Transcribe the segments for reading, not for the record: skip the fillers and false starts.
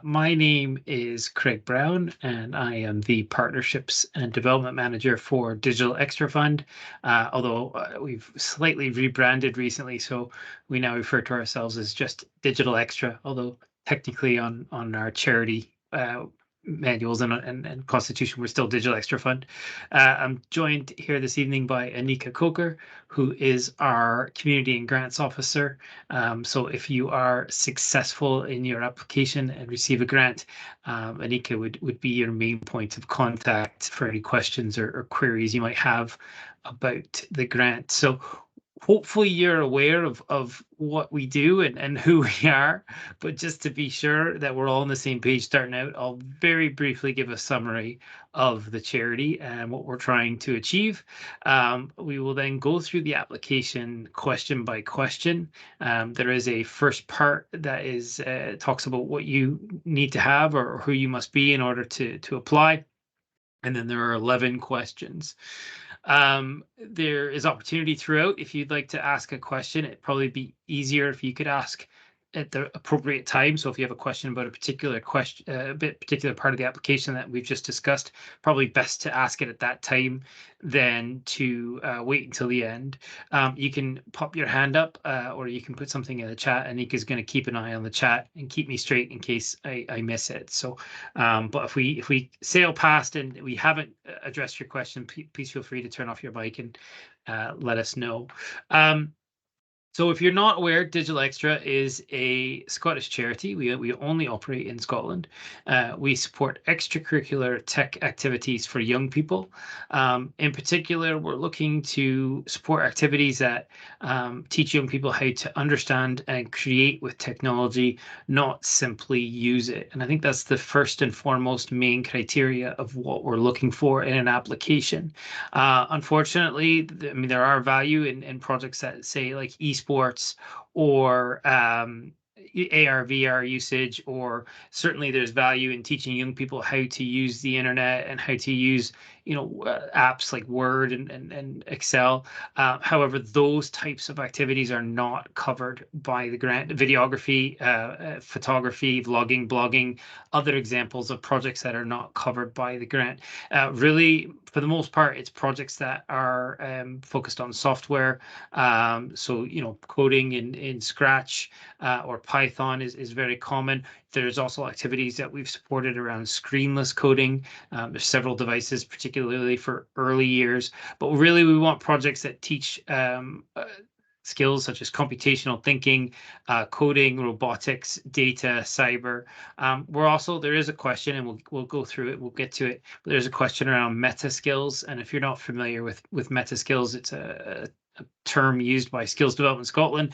My name is Kraig Brown, and I am the Partnerships and Development Manager for Digital Xtra Fund. Although we've slightly rebranded recently, so we now refer to ourselves as just Digital Xtra, although technically on our charity manuals and constitution, we're still Digital Xtra Fund. I'm joined here this evening by Anika Coker, who is our Community and Grants Officer. So if you are successful in your application and receive a grant, Anika would be your main point of contact for any questions or queries you might have about the grant. So hopefully you're aware of what we do and who we are, but just to be sure that we're all on the same page starting out, I'll very briefly give a summary of the charity and what we're trying to achieve. We will then go through the application question by question. There is a first part that is talks about what you need to have or who you must be in order to apply. And then there are 11 questions. There is opportunity throughout. If you'd like to ask a question, it'd probably be easier if you could ask at the appropriate time. So if you have a question about a particular question, particular part of the application that we've just discussed, probably best to ask it at that time than to wait until the end. You can pop your hand up or you can put something in the chat. Anika's going to keep an eye on the chat and keep me straight in case I miss it. So, but if we sail past and we haven't addressed your question, please feel free to turn off your mic and let us know. So if you're not aware, Digital Xtra is a Scottish charity. We only operate in Scotland. We support extracurricular tech activities for young people. In particular, we're looking to support activities that teach young people how to understand and create with technology, not simply use it. And I think that's the first and foremost main criteria of what we're looking for in an application. Unfortunately, I mean, there are value in projects that say like esports or AR/VR usage, or certainly there's value in teaching young people how to use the internet and how to use, apps like Word and Excel. However, those types of activities are not covered by the grant. Videography, photography, vlogging, blogging, other examples of projects that are not covered by the grant. Really, for the most part, it's projects that are focused on software. So, coding in Scratch or Python is very common. There's also activities that we've supported around screenless coding. There's several devices, particularly for early years. But really, we want projects that teach skills such as computational thinking, coding, robotics, data, cyber. There is a question, and we'll go through it. We'll get to it. But there's a question around meta skills, and if you're not familiar with meta skills, it's a term used by Skills Development Scotland.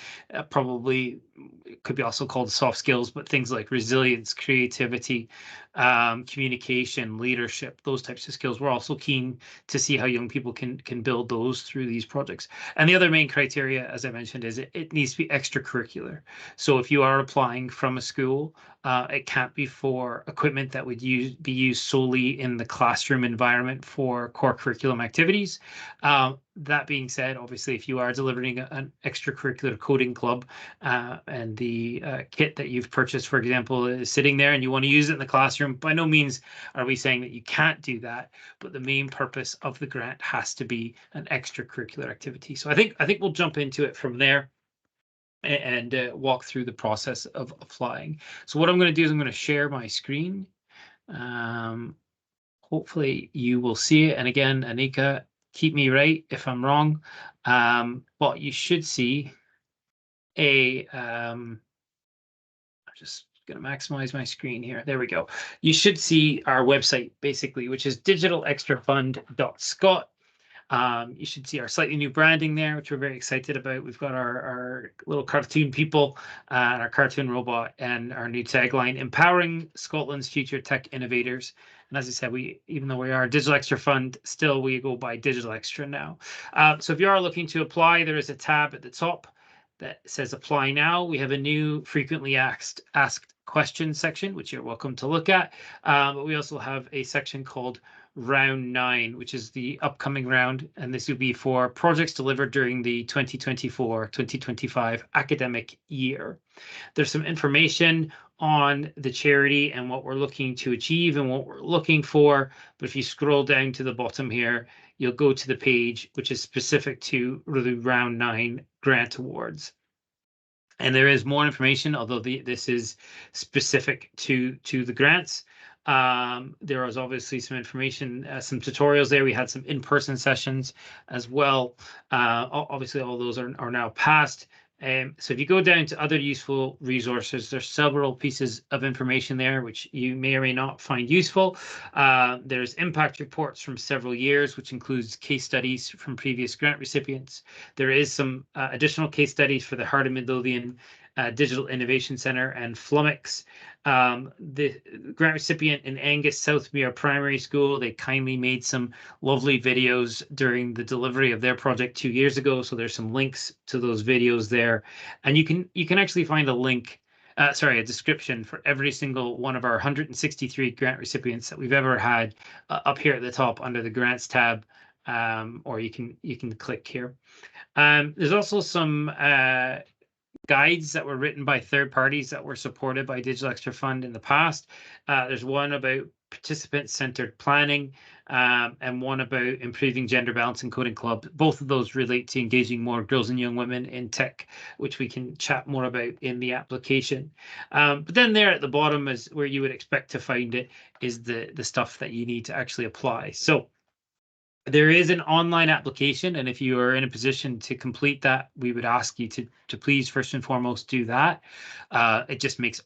Probably it could be also called soft skills, but things like resilience, creativity, communication, leadership, those types of skills. We're also keen to see how young people can build those through these projects. And the other main criteria, as I mentioned, is it needs to be extracurricular. So if you are applying from a school, it can't be for equipment that would be used solely in the classroom environment for core curriculum activities. That being said, obviously, if you are delivering an extracurricular coding club and the kit that you've purchased, for example, is sitting there and you want to use it in the classroom, by no means are we saying that you can't do that. But the main purpose of the grant has to be an extracurricular activity. So I think we'll jump into it from there and walk through the process of applying. So what I'm going to do is I'm going to share my screen. Hopefully you will see it. And again, Anika, keep me right if I'm wrong. But you should see I'm just going to maximize my screen here. There we go. You should see our website basically, which is digitalxtrafund.scot. You should see our slightly new branding there, which we're very excited about. We've got our little cartoon people and our cartoon robot and our new tagline, empowering Scotland's future tech innovators. And as I said, even though we are a Digital Xtra Fund, still we go by Digital Xtra now. So if you are looking to apply, there is a tab at the top that says apply now. We have a new frequently asked questions section, which you're welcome to look at. But we also have a section called round 9, which is the upcoming round, and this will be for projects delivered during the 2024-2025 academic year. There's some information on the charity and what we're looking to achieve and what we're looking for. But if you scroll down to the bottom here, you'll go to the page which is specific to the round 9 grant awards. And there is more information, although this is specific to the grants. There is obviously some information, some tutorials there. We had some in-person sessions as well. Obviously, all those are now passed. So if you go down to other useful resources, there's several pieces of information there which you may or may not find useful. There's impact reports from several years, which includes case studies from previous grant recipients. There is some additional case studies for the Heart of Midlothian Digital Innovation Centre and Flummox. The grant recipient in Angus Southmere Primary School, they kindly made some lovely videos during the delivery of their project 2 years ago. So there's some links to those videos there. And you can actually find a link, a description for every single one of our 163 grant recipients that we've ever had up here at the top under the grants tab, or you can click here. There's also some guides that were written by third parties that were supported by Digital Xtra Fund in the past. There's one about participant-centered planning and one about improving gender balance in coding club. Both of those relate to engaging more girls and young women in tech, which we can chat more about in the application. But then there at the bottom is where you would expect to find it, is the stuff that you need to actually apply. So there is an online application, and if you are in a position to complete that, we would ask you to please first and foremost do that. It just makes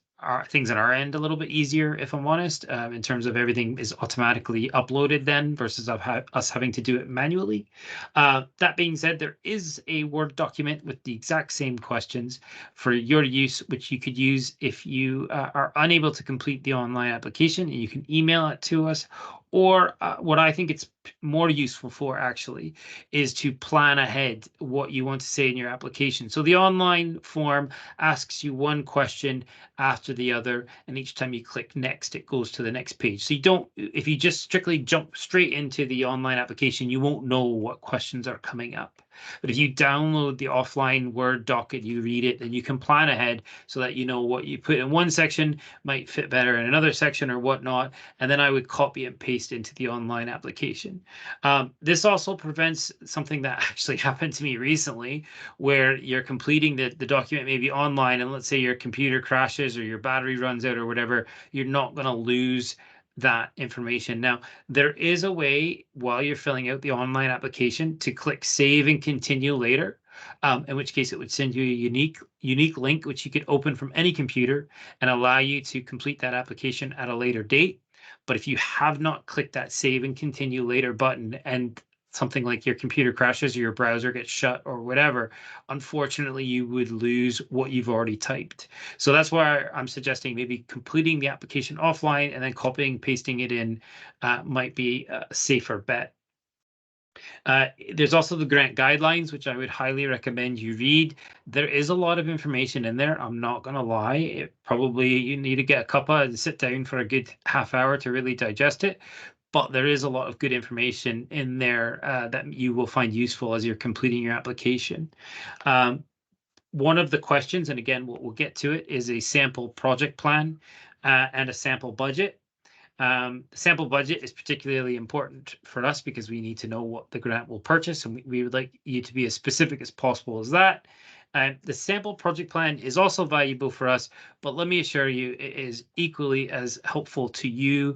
things on our end a little bit easier, if I'm honest, in terms of everything is automatically uploaded then versus us having to do it manually. That being said, there is a Word document with the exact same questions for your use, which you could use if you are unable to complete the online application. You can email it to us, or what I think it's more useful for actually is to plan ahead what you want to say in your application. So the online form asks you one question after the other, and each time you click next, it goes to the next page. So you don't, if you just strictly jump straight into the online application, you won't know what questions are coming up. But if you download the offline Word doc and you read it, then you can plan ahead so that you know what you put in one section might fit better in another section or whatnot. And then I would copy and paste into the online application. This also prevents something that actually happened to me recently, where you're completing the document maybe online, and let's say your computer crashes or your battery runs out or whatever, you're not going to lose that information. Now, there is a way while you're filling out the online application to click save and continue later, in which case it would send you a unique link which you could open from any computer and allow you to complete that application at a later date. But if you have not clicked that save and continue later button and something like your computer crashes or your browser gets shut or whatever, unfortunately, you would lose what you've already typed. So that's why I'm suggesting maybe completing the application offline and then copying, pasting it in might be a safer bet. There's also the grant guidelines, which I would highly recommend you read. There is a lot of information in there. I'm not going to lie. Probably you need to get a cuppa and sit down for a good half hour to really digest it. But there is a lot of good information in there that you will find useful as you're completing your application. One of the questions, and again, we'll get to it, is a sample project plan and a sample budget. The sample budget is particularly important for us because we need to know what the grant will purchase, and we would like you to be as specific as possible as that. The sample project plan is also valuable for us, but let me assure you it is equally as helpful to you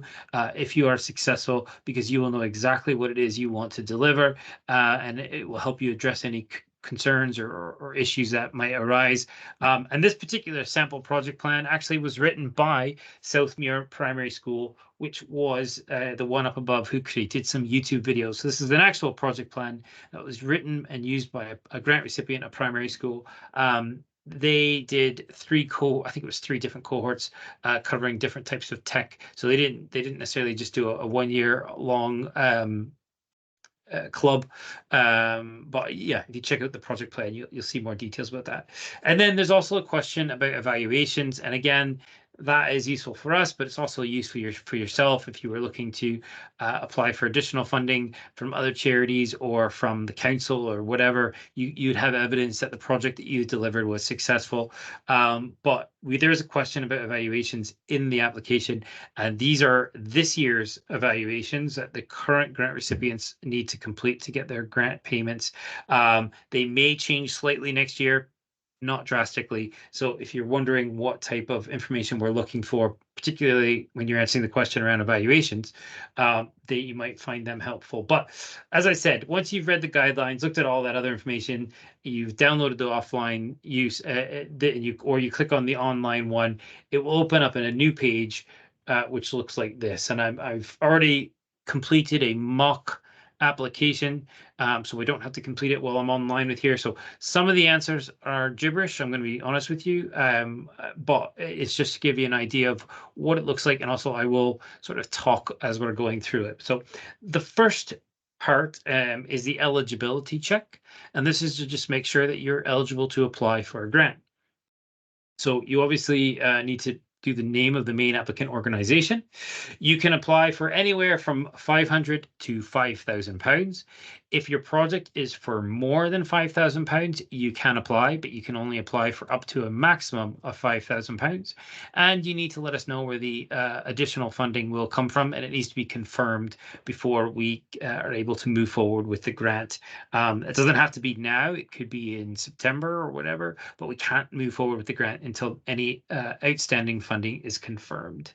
if you are successful, because you will know exactly what it is you want to deliver, and it will help you address any concerns or issues that might arise. And this particular sample project plan actually was written by Southmere Primary School, which was the one up above who created some YouTube videos. So this is an actual project plan that was written and used by a grant recipient at primary school. They did three different cohorts covering different types of tech. So they didn't necessarily just do a 1 year long club, but yeah, if you check out the project plan, you'll see more details about that. And then there's also a question about evaluations, and again, that is useful for us, but it's also useful for yourself if you were looking to apply for additional funding from other charities or from the council or whatever. You'd have evidence that the project that you delivered was successful. But there's a question about evaluations in the application, and these are this year's evaluations that the current grant recipients need to complete to get their grant payments. They may change slightly next year, not drastically. So if you're wondering what type of information we're looking for, particularly when you're answering the question around evaluations, that you might find them helpful. But as I said, once you've read the guidelines, looked at all that other information, you've downloaded the offline use, or you click on the online one, it will open up in a new page, which looks like this. And I've already completed a mock application, so we don't have to complete it while I'm online with here. So some of the answers are gibberish, I'm going to be honest with you, but it's just to give you an idea of what it looks like, and also I will sort of talk as we're going through it. So the first part is the eligibility check, and this is to just make sure that you're eligible to apply for a grant. So you obviously need to do the name of the main applicant organization. You can apply for anywhere from £500 to £5,000. If your project is for more than £5,000, you can apply, but you can only apply for up to a maximum of £5,000. And you need to let us know where the additional funding will come from, and it needs to be confirmed before we are able to move forward with the grant. It doesn't have to be now, it could be in September or whatever, but we can't move forward with the grant until any outstanding funding is confirmed.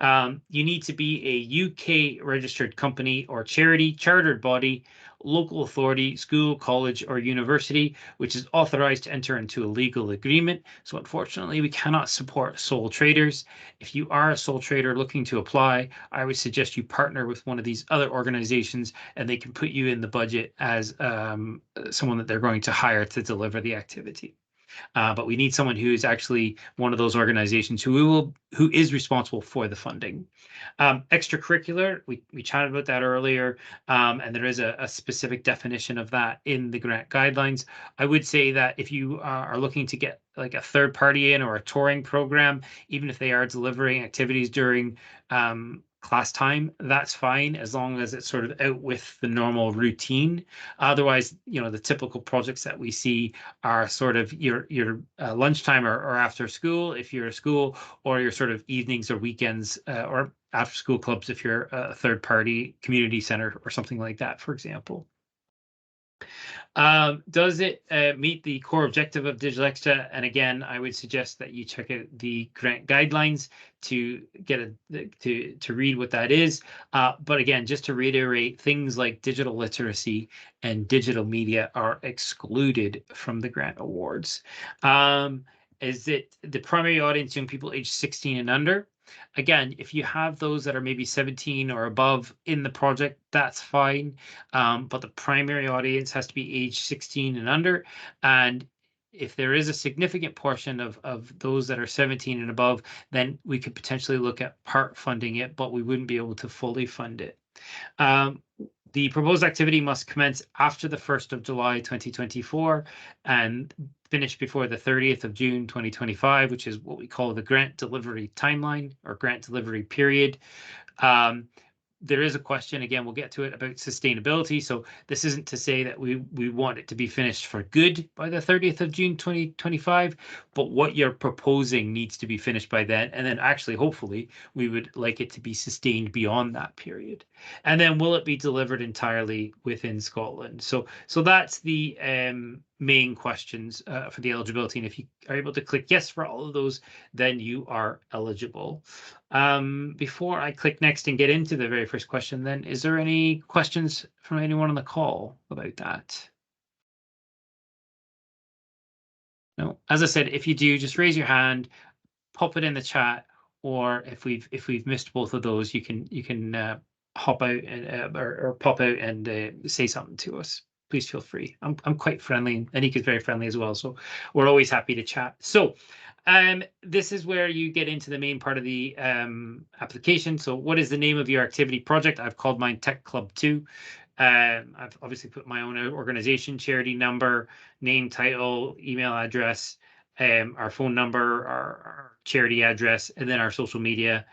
You need to be a UK registered company or charity, chartered body, local authority, school, college, or university, which is authorized to enter into a legal agreement. So unfortunately, we cannot support sole traders. If you are a sole trader looking to apply, I would suggest you partner with one of these other organizations, and they can put you in the budget as someone that they're going to hire to deliver the activity. But we need someone who is actually one of those organizations who is responsible for the funding. Extracurricular, we chatted about that earlier, and there is a specific definition of that in the grant guidelines. I would say that if you are looking to get like a third party in or a touring program, even if they are delivering activities during class time, that's fine, as long as it's sort of out with the normal routine. Otherwise, the typical projects that we see are sort of your lunchtime or after school if you're a school, or your sort of evenings or weekends, or after school clubs if you're a third party community center or something like that, for example. Does it meet the core objective of Digital Xtra? And again, I would suggest that you check out the grant guidelines to get to read what that is. But again, just to reiterate, things like digital literacy and digital media are excluded from the grant awards. Is it the primary audience young people aged 16 and under? Again, if you have those that are maybe 17 or above in the project, that's fine. But the primary audience has to be age 16 and under. And if there is a significant portion of those that are 17 and above, then we could potentially look at part funding it, but we wouldn't be able to fully fund it. The proposed activity must commence after the 1st of July 2024 and finish before the 30th of June 2025, which is what we call the grant delivery timeline or grant delivery period. There is a question, again, we'll get to it, about sustainability. So this isn't to say that we want it to be finished for good by the 30th of June 2025, but what you're proposing needs to be finished by then. And then actually, hopefully, we would like it to be sustained beyond that period. And then will it be delivered entirely within Scotland? So that's the main questions for the eligibility. And if you are able to click yes for all of those, then you are eligible. Before I click next and get into the very first question, then, is there any questions from anyone on the call about that? No. As I said, if you do, just raise your hand, pop it in the chat, or if we've missed both of those, you can hop out and or pop out and say something to us. Please feel free. I'm quite friendly, and Anika's very friendly as well, so we're always happy to chat. So this is where you get into the main part of the application. So what is the name of your activity project? I've called mine Tech Club 2. I've obviously put my own organization, charity number, name, title, email address, our phone number, our charity address, and then our social media.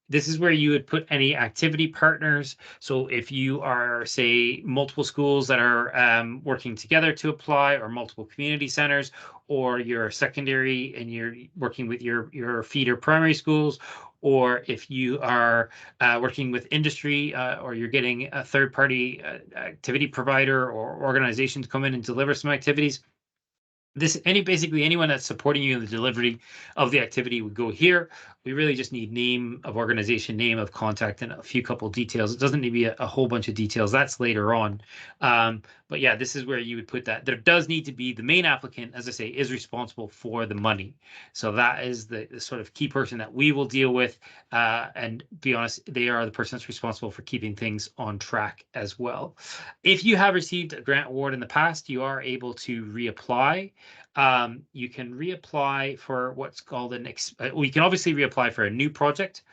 This is where you would put any activity partners. So if you are, say, multiple schools that are working together to apply, or multiple community centers, or you're secondary and you're working with your feeder primary schools, or if you are working with industry, or you're getting a third-party activity provider or organization to come in and deliver some activities, basically anyone that's supporting you in the delivery of the activity would go here. We really just need name of organization, name of contact, and a few couple details. It doesn't need to be a whole bunch of details. That's later on. But yeah, this is where you would put that. There does need to be the main applicant, as I say, is responsible for the money. So that is the sort of key person that we will deal with. And be honest, they are the person that's responsible for keeping things on track as well. If you have received a grant award in the past, you are able to reapply. You can reapply for what's called we can obviously reapply for a new project,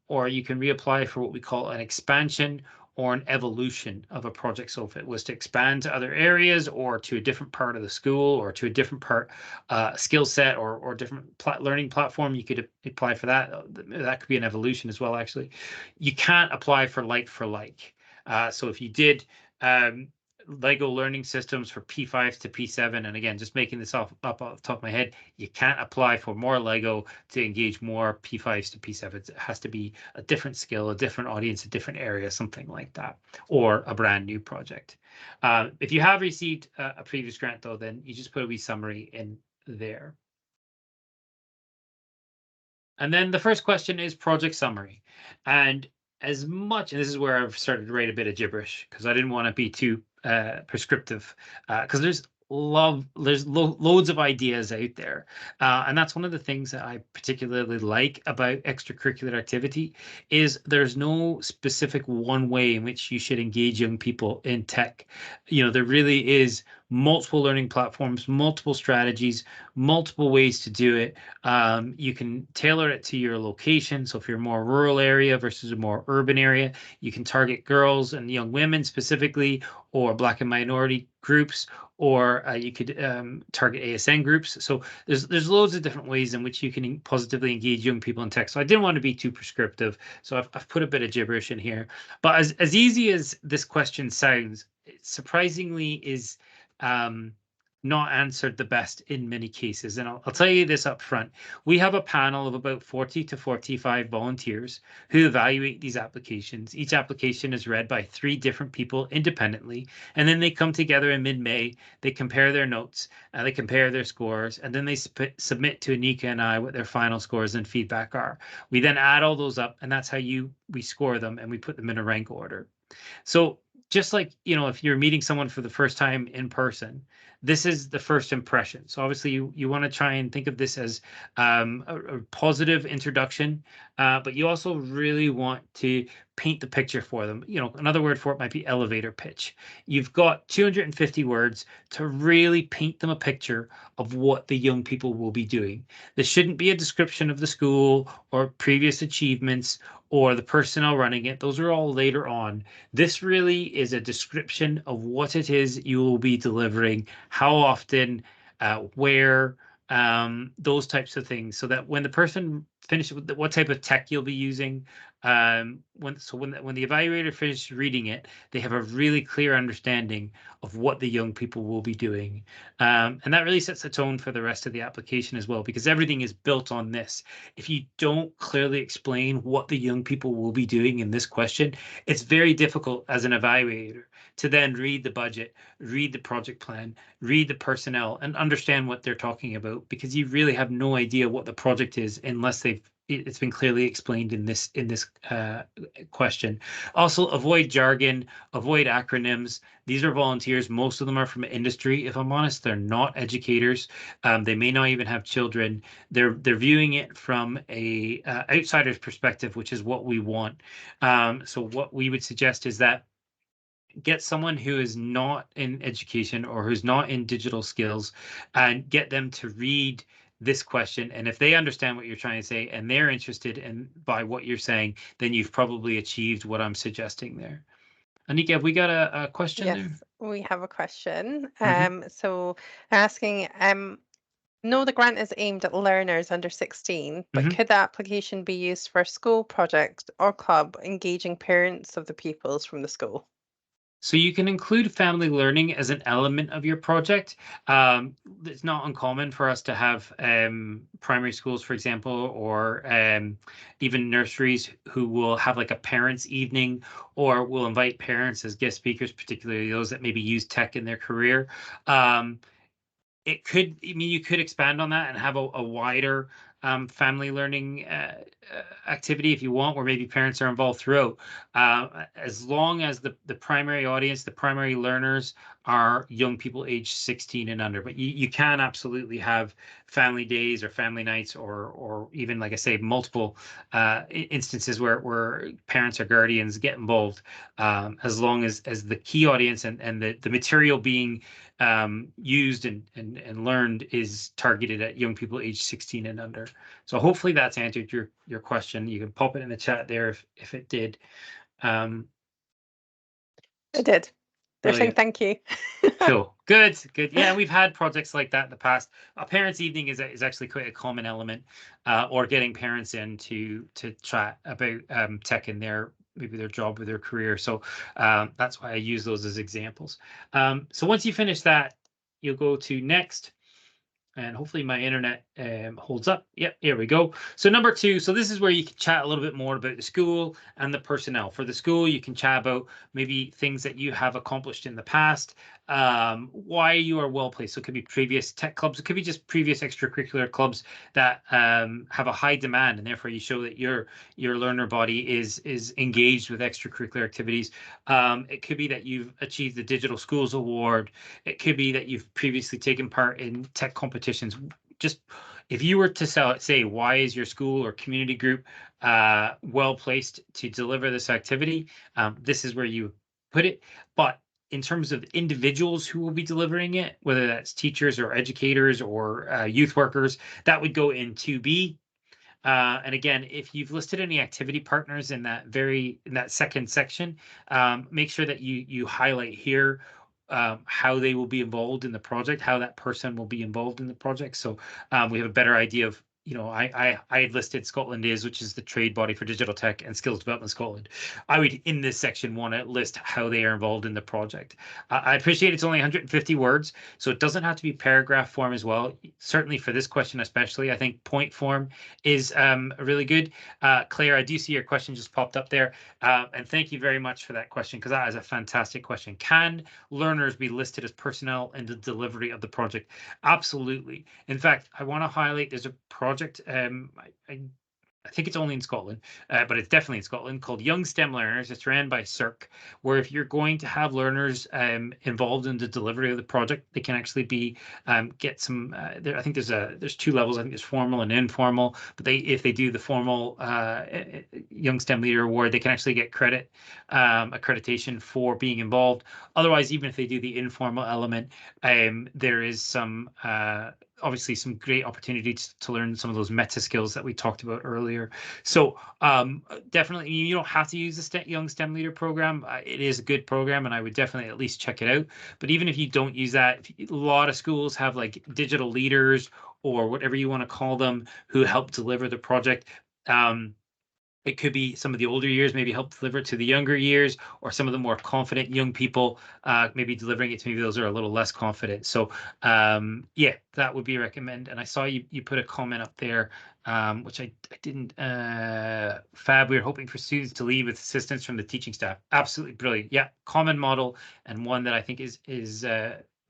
or you can reapply for what we call an expansion or an evolution of a project. So if it was to expand to other areas, or to a different part of the school, or to a different part skill set, or different learning platform, you could apply for that. That could be an evolution as well, actually. You can't apply for like. So if you did Lego learning systems for P5 to P7, and again, just making this up off the top of my head, you can't apply for more Lego to engage more P5s to P7s. It has to be a different skill, a different audience, a different area, something like that, or a brand new project. If you have received a previous grant, though, then you just put a wee summary in there. And then the first question is project summary. And this is where I've started to write a bit of gibberish, because I didn't want to be too prescriptive, because there's loads of ideas out there, and that's one of the things that I particularly like about extracurricular activity, is there's no specific one way in which you should engage young people in tech. There really is multiple learning platforms, multiple strategies, multiple ways to do it. You can tailor it to your location. So if you're a more rural area versus a more urban area, you can target girls and young women specifically, or Black and minority groups, or you could target ASN groups. So there's loads of different ways in which you can positively engage young people in tech. So I didn't want to be too prescriptive, so I've put a bit of gibberish in here. But as easy as this question sounds, it surprisingly is not answered the best in many cases. And I'll tell you this up front. We have a panel of about 40 to 45 volunteers who evaluate these applications. Each application is read by 3 different people independently, and then they come together in mid-May. They compare their notes, they compare their scores, and then they submit to Anika and I what their final scores and feedback are. We then add all those up, and that's how we score them, and we put them in a rank order. So just like, if you're meeting someone for the first time in person, this is the first impression. So obviously you want to try and think of this as a positive introduction, but you also really want to paint the picture for them. Another word for it might be elevator pitch. You've got 250 words to really paint them a picture of what the young people will be doing. This shouldn't be a description of the school or previous achievements or the personnel running it. Those are all later on. This really is a description of what it is you will be delivering, how often, where, those types of things, so that when the person finishes with what type of tech you'll be using, when the evaluator finishes reading it, they have a really clear understanding of what the young people will be doing. And that really sets the tone for the rest of the application as well, because everything is built on this. If you don't clearly explain what the young people will be doing in this question, it's very difficult as an evaluator to then read the budget, read the project plan, read the personnel, and understand what they're talking about, because you really have no idea what the project is unless it's been clearly explained in this question. Also, avoid jargon, avoid acronyms. These are volunteers. Most of them are from industry. If I'm honest, they're not educators. They may not even have children. They're viewing it from a outsider's perspective, which is what we want. So what we would suggest is that get someone who is not in education or who's not in digital skills, and get them to read this question. And if they understand what you're trying to say and they're interested in by what you're saying, then you've probably achieved what I'm suggesting there. Anika, have we got a question there? Yes, we have a question. Mhm. So asking, No, the grant is aimed at learners under 16, but Mhm. could the application be used for a school project or club engaging parents of the pupils from the school? So you can include family learning as an element of your project. It's not uncommon for us to have primary schools, for example, or even nurseries who will have like a parents' evening, or will invite parents as guest speakers, particularly those that maybe use tech in their career. Um, it could, I mean, you could expand on that and have a wider family learning activity if you want, where maybe parents are involved throughout. As long as the primary audience, the primary learners are young people aged 16 and under. But you can absolutely have family days or family nights, or even, like I say, multiple instances where parents or guardians get involved, as long as the key audience and the material being used and learned is targeted at young people aged 16 and under. So hopefully that's answered your question. You can pop it in the chat there if it did. Um, It did. They're saying Brilliant. thank you. Cool. Good. Good. Yeah, we've had projects like that in the past. A parents' evening is actually quite a common element, or getting parents in to chat about tech in their, maybe their job or their career. So that's why I use those as examples. So once you finish that, you'll go to next. And hopefully my internet holds up. Yep, here we go. So number two, so this is where you can chat a little bit more about the school and the personnel. For the school, you can chat about maybe things that you have accomplished in the past, why you are well placed. So it could be previous tech clubs, it could be just previous extracurricular clubs that have a high demand, and therefore you show that your learner body is engaged with extracurricular activities. It could be that you've achieved the Digital Schools Award. It could be that you've previously taken part in tech competitions. Just if you were to say, why is your school or community group well placed to deliver this activity? This is where you put it. But in terms of individuals who will be delivering it, whether that's teachers or educators or youth workers, that would go in 2B. And again, if you've listed any activity partners in that second section, make sure that you highlight here how they will be involved in the project, how that person will be involved in the project. So we have a better idea of, I had listed Scotland Is, which is the trade body for digital tech and skills development Scotland. I would, in this section, want to list how they are involved in the project. I appreciate it's only 150 words, so it doesn't have to be paragraph form as well. Certainly for this question, especially, I think point form is really good. Claire, I do see your question just popped up there. And thank you very much for that question, because that is a fantastic question. Can learners be listed as personnel in the delivery of the project? Absolutely. In fact, I want to highlight there's a project, I think it's only in Scotland, but it's definitely in Scotland, called Young STEM Learners. It's ran by CERC, where if you're going to have learners involved in the delivery of the project, they can actually be get some. I think there's two levels. I think there's formal and informal. But if they do the formal Young STEM Leader Award, they can actually get credit accreditation for being involved. Otherwise, even if they do the informal element, there is some. Obviously some great opportunities to learn some of those meta skills that we talked about earlier. So definitely, you don't have to use the Young STEM Leader program. It is a good program, and I would definitely at least check it out. But even if you don't use that, a lot of schools have like digital leaders or whatever you want to call them, who help deliver the project. It could be some of the older years maybe help deliver it to the younger years, or some of the more confident young people maybe delivering it to maybe those are a little less confident. So yeah, that would be recommend. And I saw you put a comment up there, which I didn't. Fab, we were hoping for students to lead with assistance from the teaching staff. Absolutely brilliant. Yeah, common model, and one that I think is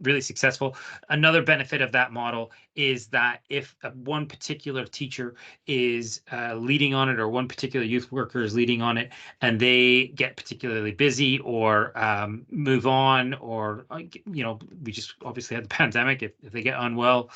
really successful. Another benefit of that model is that if one particular teacher is leading on it, or one particular youth worker is leading on it, and they get particularly busy or move on, or we just obviously had the pandemic, if they get unwell,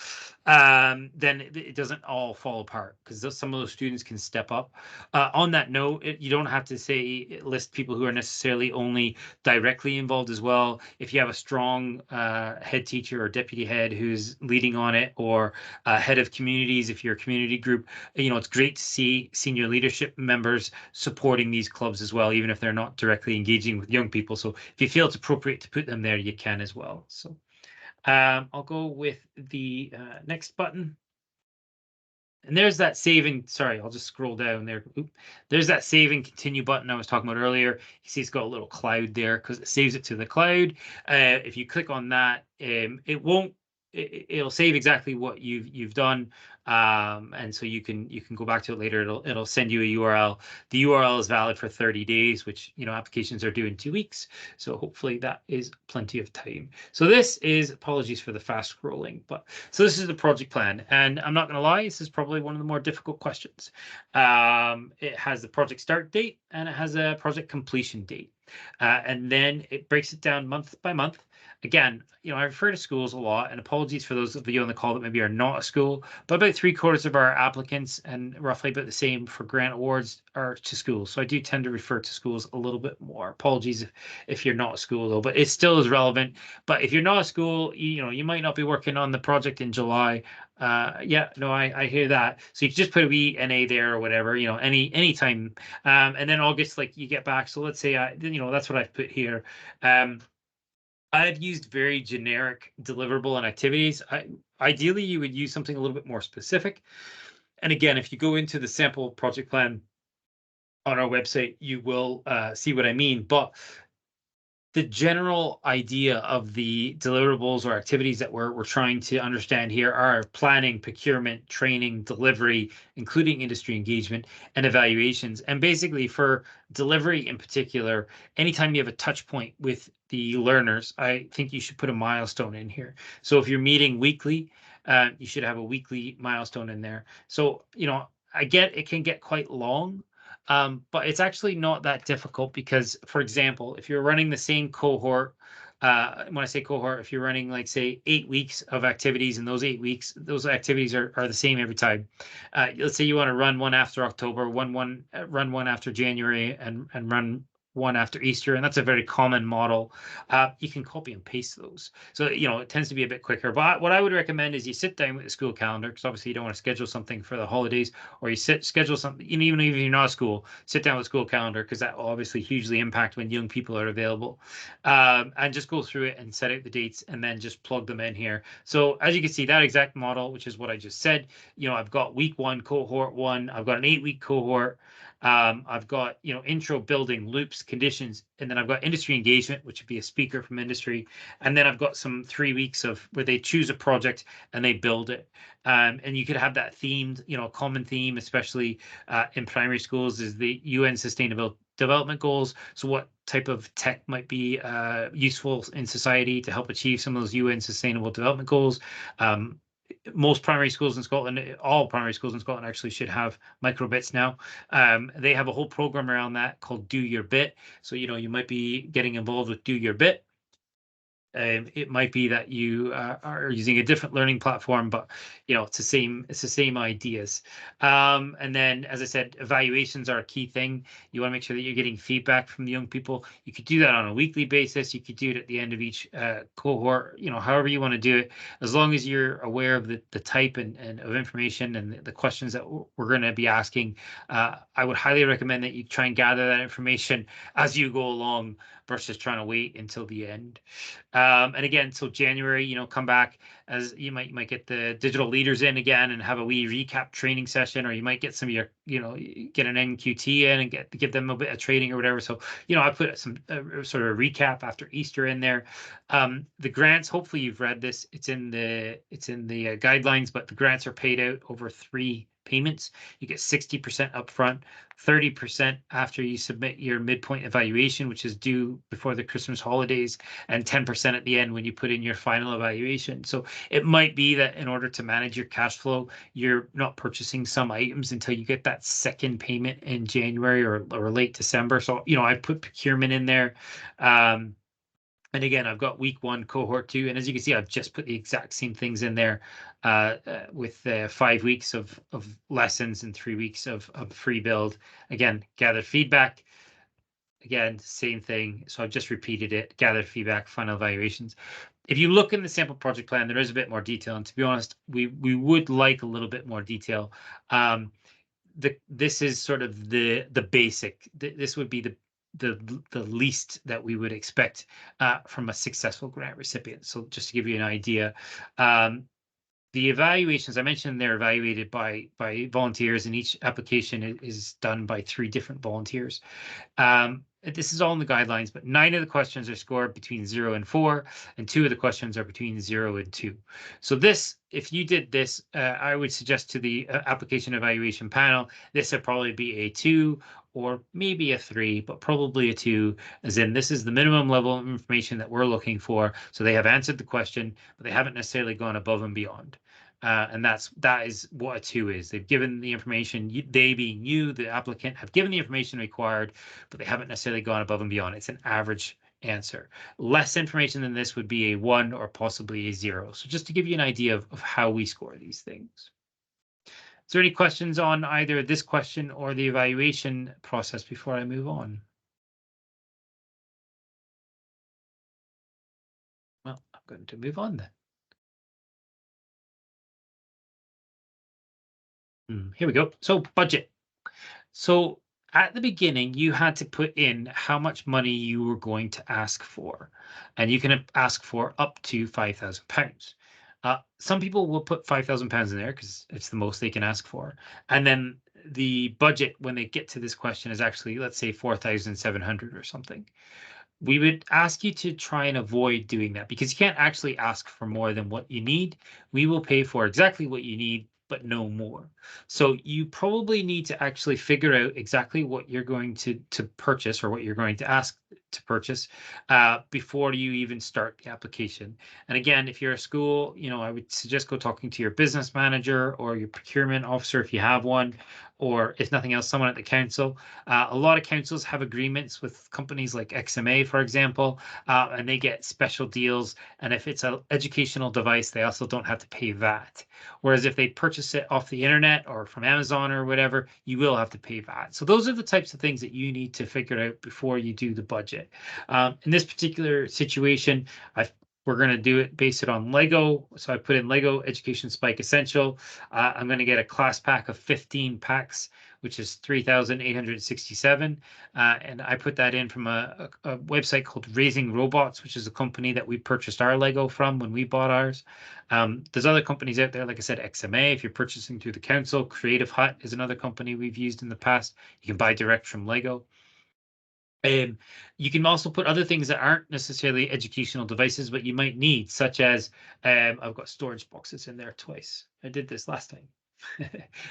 then it doesn't all fall apart, because some of those students can step up. On that note, you don't have to say list people who are necessarily only directly involved as well. If you have a strong head teacher or deputy head who's leading on it, or head of communities, if you're a community group, it's great to see senior leadership members supporting these clubs as well, even if they're not directly engaging with young people. So if you feel it's appropriate to put them there, you can as well. So I'll go with the next button. And there's that save and sorry, I'll just scroll down there. Oop. There's that save and continue button I was talking about earlier. You see it's got a little cloud there because it saves it to the cloud. If you click on that, it won't it'll save exactly what you've done. And so you can go back to it later. It'll send you a URL. The URL is valid for 30 days, which applications are due in 2 weeks. So hopefully that is plenty of time. So this is, apologies for the fast scrolling, but so this is the project plan, and I'm not going to lie, this is probably one of the more difficult questions. It has the project start date and it has a project completion date. And then it breaks it down month by month. Again, I refer to schools a lot, and apologies for those of you on the call that maybe are not a school, but about 3/4 of our applicants and roughly about the same for grant awards are to schools. So I do tend to refer to schools a little bit more. Apologies if you're not a school though, but it still is relevant. But if you're not a school, you might not be working on the project in July. Yeah, no, I hear that. So you can just put a wee NA there or whatever, any time. And then August, like you get back. So let's say that's what I've put here. I've used very generic deliverable and activities. Ideally, you would use something a little bit more specific. And again, if you go into the sample project plan on our website, you will see what I mean. But the general idea of the deliverables or activities that we're trying to understand here are planning, procurement, training, delivery, including industry engagement and evaluations. And basically for delivery in particular, anytime you have a touch point with the learners, I think you should put a milestone in here. So if you're meeting weekly, you should have a weekly milestone in there. So, I get it can get quite long, but it's actually not that difficult because, for example, if you're running the same cohort, when I say cohort, if you're running like say 8 weeks of activities, and those 8 weeks, those activities are the same every time. Let's say you want to run one after October, run one after January, and run one after Easter, and that's a very common model. You can copy and paste those, so it tends to be a bit quicker. But what I would recommend is you sit down with the school calendar, because obviously you don't want to schedule something for the holidays, or you schedule something, even if you're not a school, sit down with school calendar, because that will obviously hugely impact when young people are available. And just go through it and set out the dates and then just plug them in here. So as you can see, that exact model, which is what I just said, I've got week 1, cohort 1, I've got an 8-week cohort. I've got, intro, building, loops, conditions, and then I've got industry engagement, which would be a speaker from industry. And then I've got some 3 weeks of where they choose a project and they build it. And you could have that themed, a common theme, especially in primary schools, is the UN Sustainable Development Goals. So what type of tech might be useful in society to help achieve some of those UN Sustainable Development Goals? Most primary schools in Scotland, all primary schools in Scotland actually should have microbits now. They have a whole program around that called Do Your Bit. So, you might be getting involved with Do Your Bit. It might be that you are using a different learning platform, but it's the same ideas. And then, as I said, evaluations are a key thing. You want to make sure that you're getting feedback from the young people. You could do that on a weekly basis. You could do it at the end of each cohort. However you want to do it, as long as you're aware of the type and of information and the questions that we're going to be asking. I would highly recommend that you try and gather that information as you go along versus trying to wait until the end. And again, so January, come back, as you might get the digital leaders in again and have a wee recap training session, or you might get some of your, get an NQT in and give them a bit of training or whatever. So, I put some sort of a recap after Easter in there. The grants, hopefully you've read this. It's in the guidelines, but the grants are paid out over 3 payments. You get 60% upfront, 30% after you submit your midpoint evaluation, which is due before the Christmas holidays, and 10% at the end when you put in your final evaluation. So it might be that in order to manage your cash flow, you're not purchasing some items until you get that second payment in January or late December. So, I put procurement in there. And again, I've got week 1, cohort 2. And as you can see, I've just put the exact same things in there with 5 weeks of lessons and 3 weeks of free build. Again, gather feedback. Again, same thing. So I've just repeated it, gather feedback, final evaluations. If you look in the sample project plan, there is a bit more detail. And to be honest, we would like a little bit more detail. This is sort of the basic. This would be the least that we would expect from a successful grant recipient. So just to give you an idea, um, the evaluations I mentioned, they're evaluated by volunteers, and each application is done by 3 different volunteers. This is all in the guidelines, but 9 of the questions are scored between 0 and 4, and 2 of the questions are between 0 and 2. So this, if you did this, I would suggest to the application evaluation panel, this would probably be a 2 or maybe a 3, but probably a 2, as in this is the minimum level of information that we're looking for. So they have answered the question, but they haven't necessarily gone above and beyond. And that is what a 2 is. They've given the information, they being you, the applicant, have given the information required, but they haven't necessarily gone above and beyond. It's an average answer. Less information than this would be a 1 or possibly a 0. So just to give you an idea of how we score these things. Is there any questions on either this question or the evaluation process before I move on? Well, I'm going to move on then. Here we go. So budget. So at the beginning, you had to put in how much money you were going to ask for, and you can ask for up to £5,000. Some people will put £5,000 in there because it's the most they can ask for, and then the budget when they get to this question is actually, let's say, 4,700 or something. We would ask you to try and avoid doing that because you can't actually ask for more than what you need. We will pay for exactly what you need, but no more. So you probably need to actually figure out exactly what you're going to purchase or what you're going to ask to purchase before you even start the application. And again, if you're a school, I would suggest go talking to your business manager or your procurement officer if you have one, or if nothing else, someone at the council. A lot of councils have agreements with companies like XMA, for example, and they get special deals. And if it's an educational device, they also don't have to pay VAT. Whereas if they purchase it off the internet or from Amazon or whatever, you will have to pay VAT. So those are the types of things that you need to figure out before you do the budget. In this particular situation, we're going to do it based it on Lego. So I put in Lego Education Spike Essential. I'm going to get a class pack of 15 packs, which is 3,867. And I put that in from a website called Raising Robots, which is a company that we purchased our Lego from when we bought ours. There's other companies out there, like I said, XMA, if you're purchasing through the council. Creative Hut is another company we've used in the past. You can buy direct from Lego. You can also put other things that aren't necessarily educational devices, but you might need, such as I've got storage boxes in there twice. I did this last time.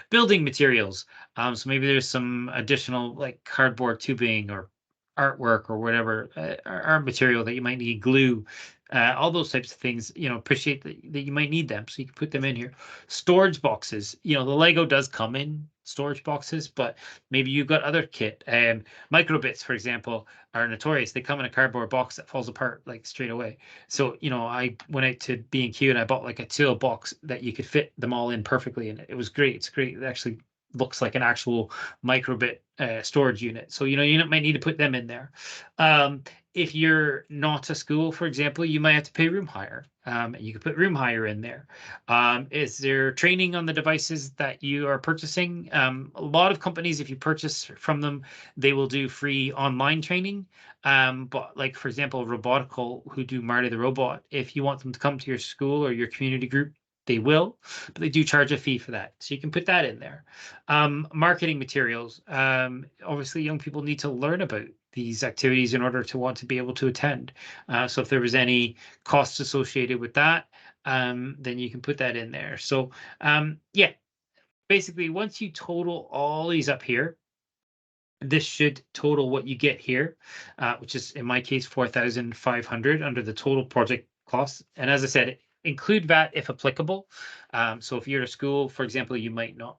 Building materials. So maybe there's some additional like cardboard tubing or artwork or whatever art material that you might need, glue, all those types of things. Appreciate that you might need them, so you can put them in here. Storage boxes. The Lego does come in storage boxes, but maybe you've got other kit. Microbits, for example, are notorious. They come in a cardboard box that falls apart like straight away. So I went out to B&Q and I bought like a toolbox that you could fit them all in perfectly, and it was great. It's great. It actually looks like an actual microbit storage unit. So you might need to put them in there. If you're not a school, for example, you might have to pay room hire. And you could put room hire in there. Is there training on the devices that you are purchasing? A lot of companies, if you purchase from them, they will do free online training. But like, for example, Robotical, who do Marty the Robot, if you want them to come to your school or your community group, they will, but they do charge a fee for that. So you can put that in there. Marketing materials. Obviously, young people need to learn about these activities in order to want to be able to attend. So if there was any costs associated with that, then you can put that in there. So yeah, basically, once you total all these up here, this should total what you get here, which is in my case 4,500 under the total project cost. And as I said, include VAT if applicable. So if you're a school, for example, you might not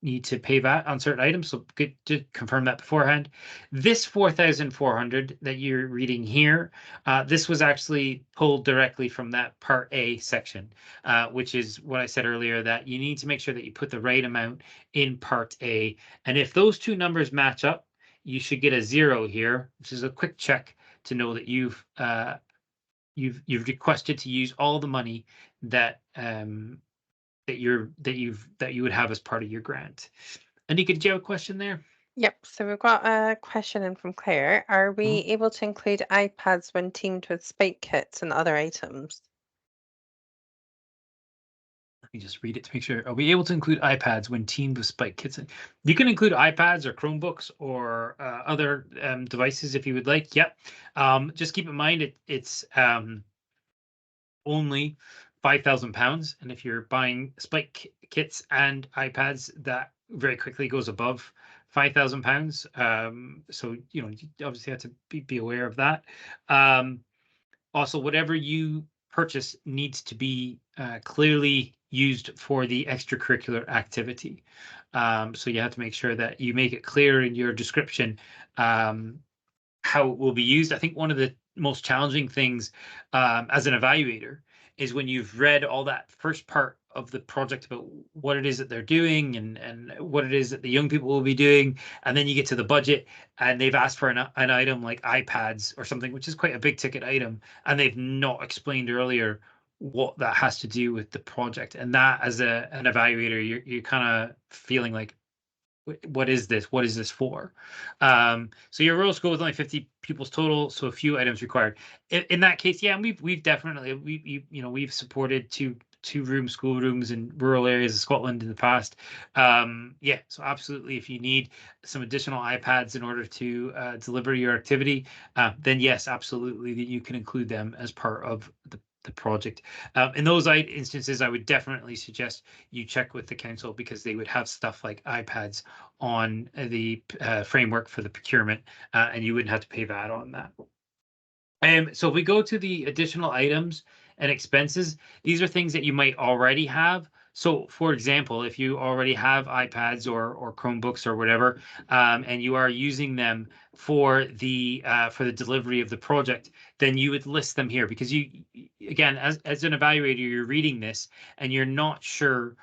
need to pay VAT on certain items. So good to confirm that beforehand. This 4,400 that you're reading here, this was actually pulled directly from that Part A section, which is what I said earlier, that you need to make sure that you put the right amount in Part A. And if those two numbers match up, you should get a 0 here, which is a quick check to know that you've requested to use all the money that that you would have as part of your grant. Anika, did you have a question there? Yep, so we've got a question in from Claire. Are we Mhm. able to include iPads when teamed with spike kits and other items? Let me just read it to make sure. Are we able to include iPads when teamed with Spike Kits? You can include iPads or Chromebooks or other devices if you would like. Yep. Just keep in mind it's only £5,000, and if you're buying kits and iPads, that very quickly goes above £5,000. So you know you obviously have to be aware of that. Um, Also, whatever you purchase needs to be clearly used for the extracurricular activity. So you have to make sure that you make it clear in your description um, how it will be used. I think one of the most challenging things as an evaluator is when you've read all that first part of the project about what it is that they're doing and what it is that the young people will be doing, and then you get to the budget and they've asked for an item like iPads or something, which is quite a big ticket item, and they've not explained earlier what that has to do with the project. And that, as an evaluator, you're kind of feeling like, what is this? What is this for? So your rural school with only 50 pupils total, so a few items required. In that case, yeah, we've definitely we've supported two-room schoolrooms in rural areas of Scotland in the past. Yeah, so absolutely, if you need some additional iPads in order to deliver your activity, then yes, absolutely, that you can include them as part of the project. In those instances, I would definitely suggest you check with the council because they would have stuff like iPads on the framework for the procurement, and you wouldn't have to pay VAT on that. So if we go to the additional items and expenses, these are things that you might already have. So, for example, if you already have iPads or Chromebooks or whatever, and you are using them for the delivery of the project, then you would list them here because again, as an evaluator, you're reading this and you're not sure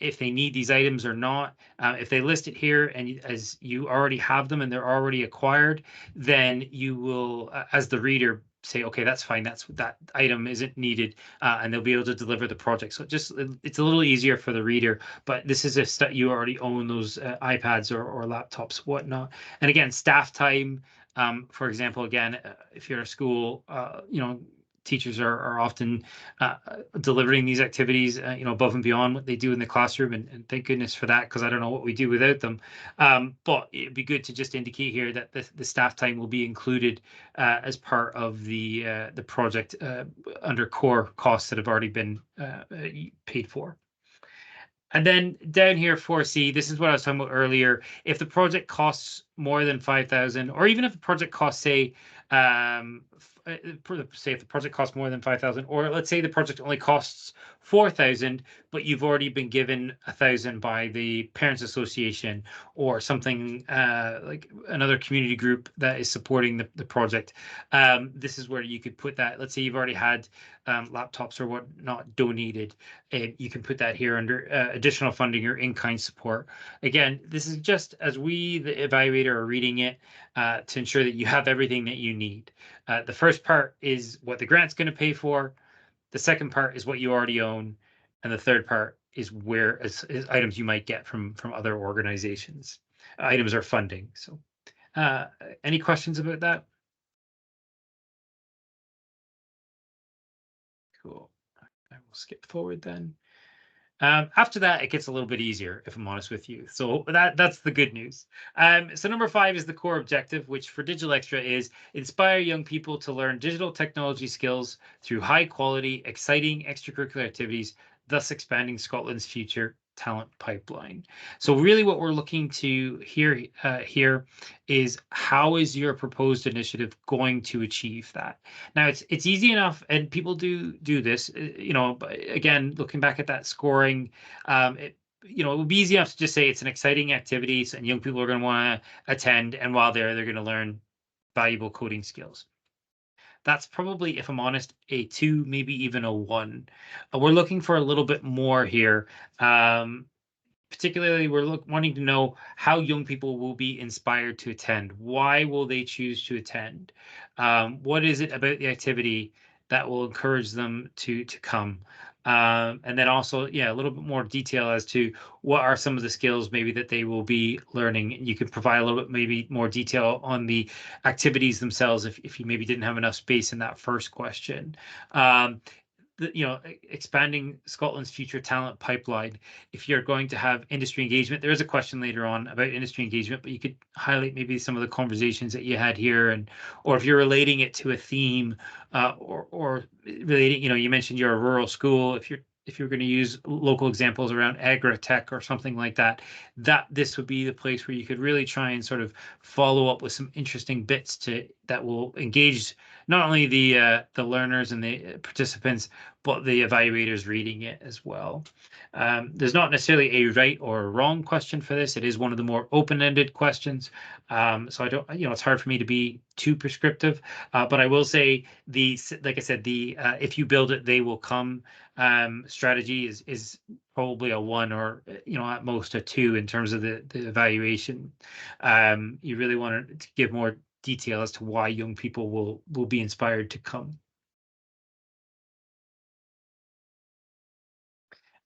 if they need these items or not. If they list it here and as you already have them and they're already acquired, then you will, as the reader, say, okay, that's fine. That item isn't needed, and they'll be able to deliver the project. So it's a little easier for the reader. But this is if you already own those iPads or laptops, whatnot. And again, staff time. For example, again, if you're a school, teachers are often delivering these activities, above and beyond what they do in the classroom, and thank goodness for that because I don't know what we do without them. But it'd be good to just indicate here that the staff time will be included as part of the project under core costs that have already been paid for. And then down here 4C, this is what I was talking about earlier. If the project costs more than 5,000, or even if the project costs, say, say if the project costs more than 5,000, or let's say the project only costs 4,000, but you've already been given 1,000 by the Parents Association or something like another community group that is supporting the project. This is where you could put that. Let's say you've already had laptops or whatnot donated, and you can put that here under additional funding or in-kind support. Again, this is just as we, the evaluator, are reading it to ensure that you have everything that you need. The first part is what the grant's going to pay for. The second part is what you already own. And the third part is where is items you might get from other organizations. Items are funding. So any questions about that? Cool. I will skip forward then. After that, it gets a little bit easier, if I'm honest with you. So that's the good news. So number 5 is the core objective, which for Digital Xtra is inspire young people to learn digital technology skills through high quality, exciting extracurricular activities, thus expanding Scotland's future talent pipeline. So really what we're looking to hear here is how is your proposed initiative going to achieve that? Now it's easy enough, and people do this. But again, looking back at that scoring, it would be easy enough to just say it's an exciting activity, and young people are going to want to attend, and while they're going to learn valuable coding skills. That's probably, if I'm honest, a 2, maybe even a 1. We're looking for a little bit more here. Particularly, we're wanting to know how young people will be inspired to attend. Why will they choose to attend? What is it about the activity that will encourage them to come? And then also, yeah, a little bit more detail as to what are some of the skills maybe that they will be learning. You could provide a little bit maybe more detail on the activities themselves if you maybe didn't have enough space in that first question. Um, Expanding Scotland's future talent pipeline. If you're going to have industry engagement, there is a question later on about industry engagement, but you could highlight maybe some of the conversations that you had here, or if you're relating it to a theme, or relating, you mentioned you're a rural school. If you're going to use local examples around agri-tech or something like that, this would be the place where you could really try and sort of follow up with some interesting bits that will engage not only the learners and the participants, but the evaluators reading it as well. There's not necessarily a right or a wrong question for this. It is one of the more open-ended questions. So I don't, it's hard for me to be too prescriptive, but I will say like I said, if you build it, they will come strategy is probably a 1 or at most a 2 in terms of the evaluation. You really want to give more detail as to why young people will be inspired to come.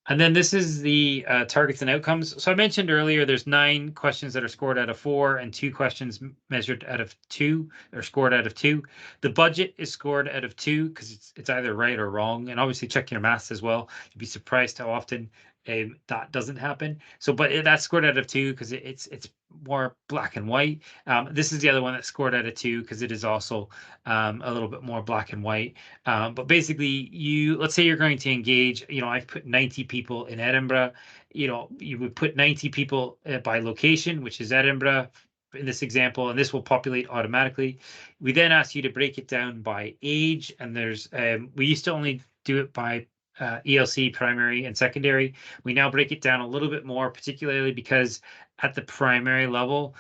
And then this is the targets and outcomes. So I mentioned earlier, there's 9 questions that are scored out of 4 and 2 questions measured out of 2 or scored out of 2. The budget is scored out of 2 because it's either right or wrong. And obviously check your maths as well. You'd be surprised how often that doesn't happen. So, but that's scored out of 2 because it's more black and white. This is the other one that's scored out of 2 because it is also a little bit more black and white. But basically, let's say you're going to engage, I've put 90 people in Edinburgh. You would put 90 people by location, which is Edinburgh in this example, and this will populate automatically. We then ask you to break it down by age, and we used to only do it by ELC, primary and secondary. We now break it down a little bit more, particularly because at the primary level,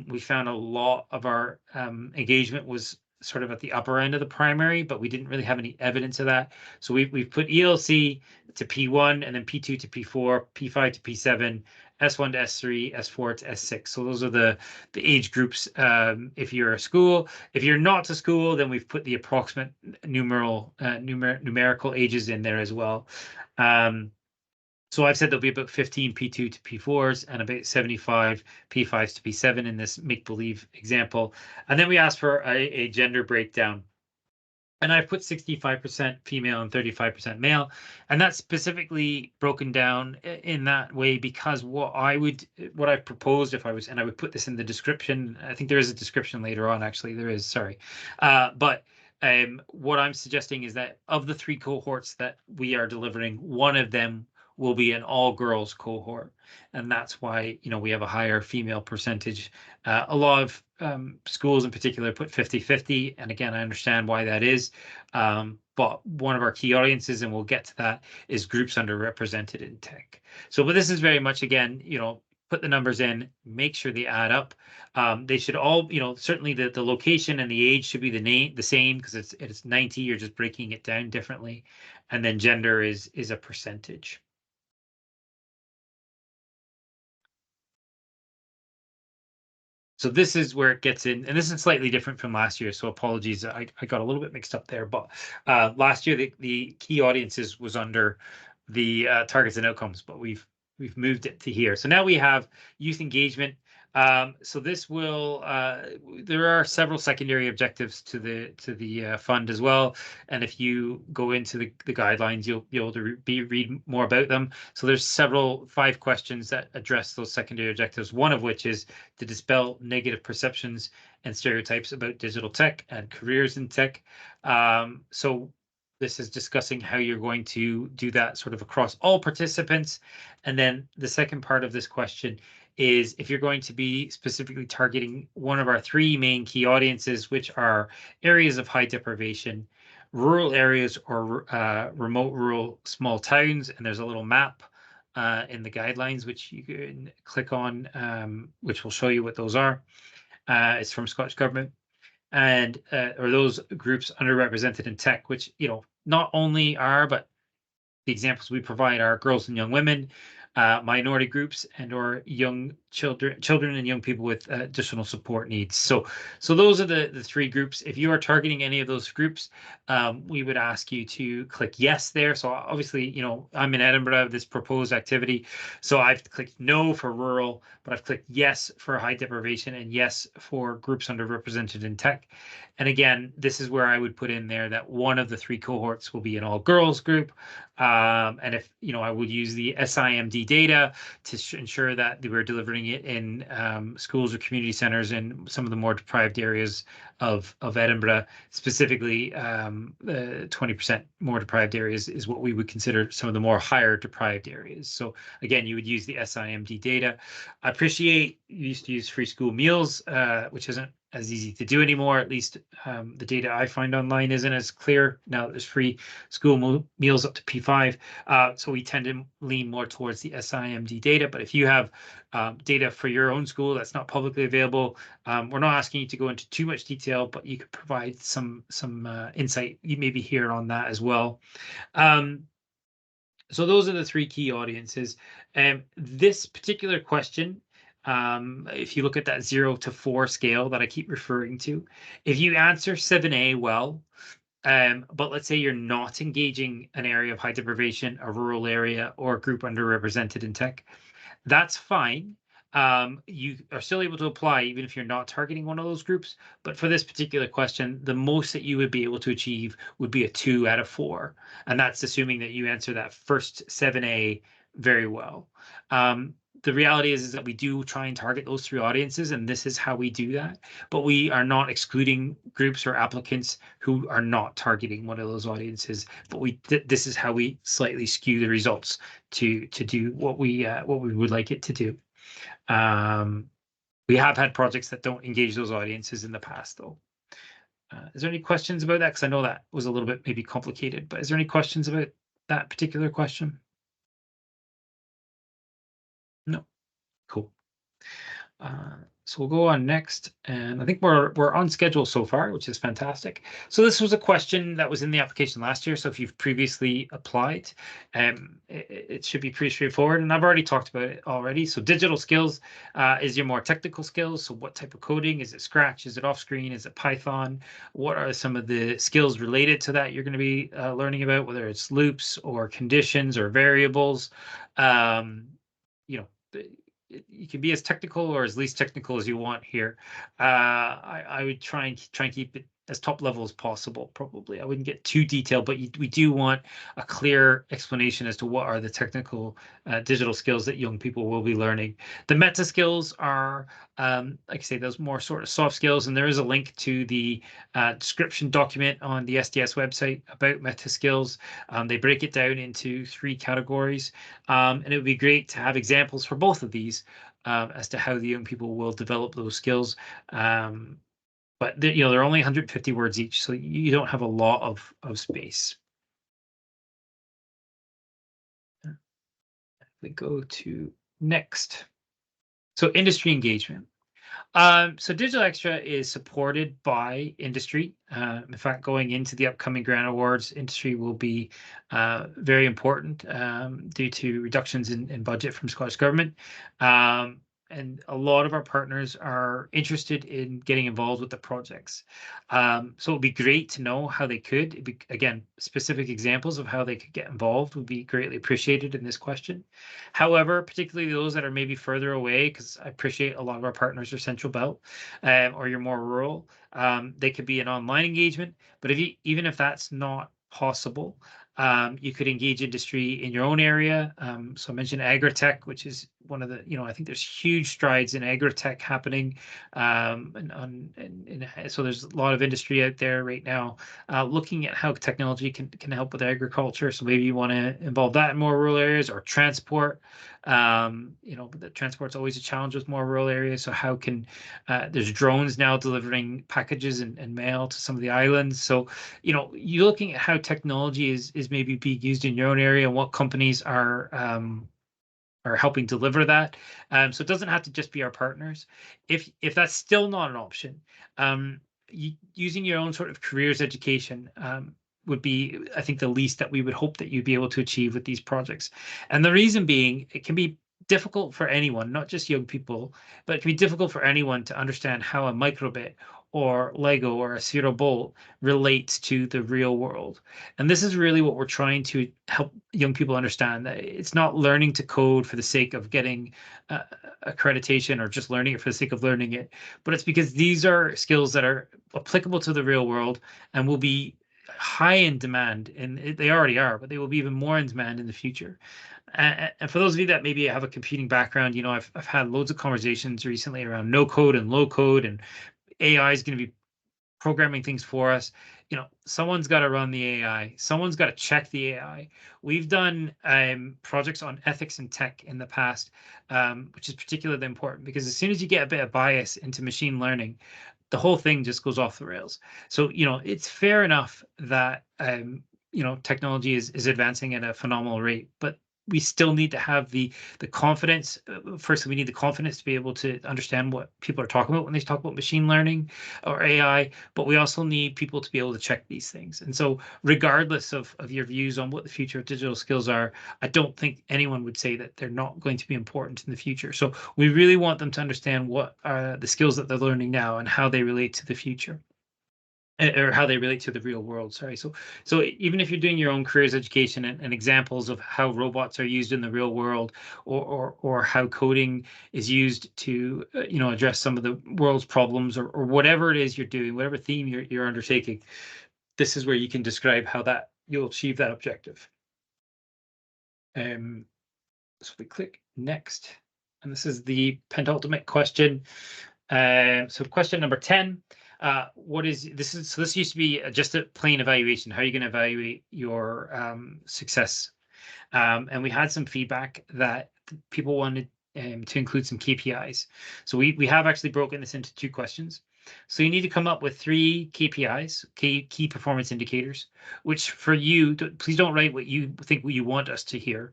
we found a lot of our engagement was sort of at the upper end of the primary, but we didn't really have any evidence of that. So we've put ELC to P1 and then P2 to P4, P5 to P7, S1 to S3, S4 to S6. So those are the age groups. If you're a school, if you're not a school, then we've put the approximate numerical ages in there as well. So I've said there'll be about 15 P2 to P4s and about 75 P5s to P7 in this make-believe example. And then we ask for a gender breakdown. And I've put 65% female and 35% male. And that's specifically broken down in that way because what I've proposed if I was, and I would put this in the description, I think there is a description later on, actually, there is, sorry. But what I'm suggesting is that of the 3 cohorts that we are delivering, one of them will be an all-girls cohort, and that's why we have a higher female percentage. A lot of schools in particular put 50-50, and again, I understand why that is. But one of our key audiences, and we'll get to that, is groups underrepresented in tech. So, but this is very much, again, put the numbers in, make sure they add up. They should all, certainly the location and the age should be the same because it's 90. You're just breaking it down differently, and then gender is a percentage. So this is where it gets in, and this is slightly different from last year. So apologies, I got a little bit mixed up there. But last year the key audiences was under the targets and outcomes, but we've moved it to here. So now we have youth engagement. So this will there are several secondary objectives to the fund as well, and if you go into the guidelines, you'll be able to read more about them. So there's 5 questions that address those secondary objectives. One of which is to dispel negative perceptions and stereotypes about digital tech and careers in tech. So this is discussing how you're going to do that sort of across all participants. And then the second part of this question is if you're going to be specifically targeting one of our 3 main key audiences, which are areas of high deprivation, rural areas, or remote rural small towns. And there's a little map in the guidelines, which you can click on, which will show you what those are. It's from Scottish Government. And or those groups underrepresented in tech, which not only are, but the examples we provide are girls and young women, minority groups, and or young children and young people with additional support needs. So those are the three groups. If you are targeting any of those groups, we would ask you to click yes there. So obviously, you know, I'm in Edinburgh, this proposed activity. So I've clicked no for rural, but I've clicked yes for high deprivation and yes for groups underrepresented in tech. And again, this is where I would put in there that one of the three cohorts will be an all girls group. And if, you know, I would use the SIMD data to ensure that we're delivering it in schools or community centres in some of the more deprived areas of Edinburgh. Specifically, the 20% more deprived areas is what we would consider some of the more higher deprived areas. So again, you would use the SIMD data. I appreciate you used to use free school meals, which isn't as easy to do anymore. At least the data I find online isn't as clear now that there's free school meals up to P5. So we tend to lean more towards the SIMD data. But if you have data for your own school that's not publicly available, we're not asking you to go into too much detail, but you could provide some insight you maybe here on that as well. So those are the three key audiences. This particular question, if you look at that 0 to 4 scale that I keep referring to, if you answer 7A well, but let's say you're not engaging an area of high deprivation, a rural area, or a group underrepresented in tech, that's fine. You are still able to apply even if you're not targeting one of those groups. But for this particular question, the most that you would be able to achieve would be a 2 out of 4. And that's assuming that you answer that first 7A very well. The reality is that we do try and target those three audiences, and this is how we do that. But we are not excluding groups or applicants who are not targeting one of those audiences. But this is how we slightly skew the results to do what we would like it to do. We have had projects that don't engage those audiences in the past, though. Is there any questions about that? Because I know that was a little bit maybe complicated, but is there any questions about that particular question? No. Cool. So we'll go on next, and I think we're on schedule so far, which is fantastic. So this was a question that was in the application last year. So if you've previously applied, it should be pretty straightforward. And I've already talked about it already. So digital skills is your more technical skills. So what type of coding? Is it Scratch? Is it off-screen? Is it Python? What are some of the skills related to that you're going to be learning about, whether it's loops or conditions or variables? You know, you can be as technical or as least technical as you want here. I would try and keep it as top level as possible. Probably I wouldn't get too detailed, but we do want a clear explanation as to what are the technical digital skills that young people will be learning. The meta skills are, like I say, those more sort of soft skills, and there is a link to the description document on the SDS website about meta skills. They break it down into 3 categories, and it would be great to have examples for both of these as to how the young people will develop those skills. But they're only 150 words each, so you don't have a lot of space. We go to next. So industry engagement. So Digital Xtra is supported by industry. In fact, going into the upcoming grant awards, industry will be very important due to reductions in budget from Scottish Government. And a lot of our partners are interested in getting involved with the projects. So it'd be great to know how they could. Again, specific examples of how they could get involved would be greatly appreciated in this question. However, particularly those that are maybe further away, because I appreciate a lot of our partners are Central Belt, or you're more rural, they could be an online engagement. But even if that's not possible, you could engage industry in your own area. So I mentioned agritech, which is one of the, I think there's huge strides in agritech happening. So there's a lot of industry out there right now looking at how technology can help with agriculture. So maybe you want to involve that in more rural areas, or transport. But the transport's always a challenge with more rural areas. So how can there's drones now delivering packages and mail to some of the islands. So you're looking at how technology is maybe being used in your own area and what companies are helping deliver that. So it doesn't have to just be our partners. If that's still not an option, using your own sort of careers education would be, I think, the least that we would hope that you'd be able to achieve with these projects. And the reason being, it can be difficult for anyone, not just young people, but it can be difficult for anyone to understand how a microbit or Lego or a serial bolt relates to the real world. And this is really what we're trying to help young people understand, that it's not learning to code for the sake of getting uh, accreditation or just learning it for the sake of learning it, but it's because these are skills that are applicable to the real world and will be high in demand, and they already are, but they will be even more in demand in the future. And for those of you that maybe have a computing background, I've had loads of conversations recently around no code and low code, and AI is going to be programming things for us. Someone's got to run the AI. Someone's got to check the AI. We've done projects on ethics and tech in the past, which is particularly important because as soon as you get a bit of bias into machine learning, the whole thing just goes off the rails. So, it's fair enough that technology is advancing at a phenomenal rate, but we still need to have the confidence. First, we need the confidence to be able to understand what people are talking about when they talk about machine learning or AI, but we also need people to be able to check these things. And so, regardless of your views on what the future of digital skills are, I don't think anyone would say that they're not going to be important in the future. So we really want them to understand what are the skills that they're learning now and how they relate to the future, or how they relate to the real world. Sorry. So even if you're doing your own careers education and examples of how robots are used in the real world, or how coding is used to address some of the world's problems, or whatever it is you're doing, whatever theme you're undertaking, this is where you can describe how that you'll achieve that objective. So we click next, and this is the penultimate question. So question number 10. What is this? So this used to be just a plain evaluation. How are you going to evaluate your success? And we had some feedback that people wanted to include some KPIs. So we have actually broken this into 2 questions. So you need to come up with 3 KPIs, key performance indicators, which for you, please don't write what you think you want us to hear.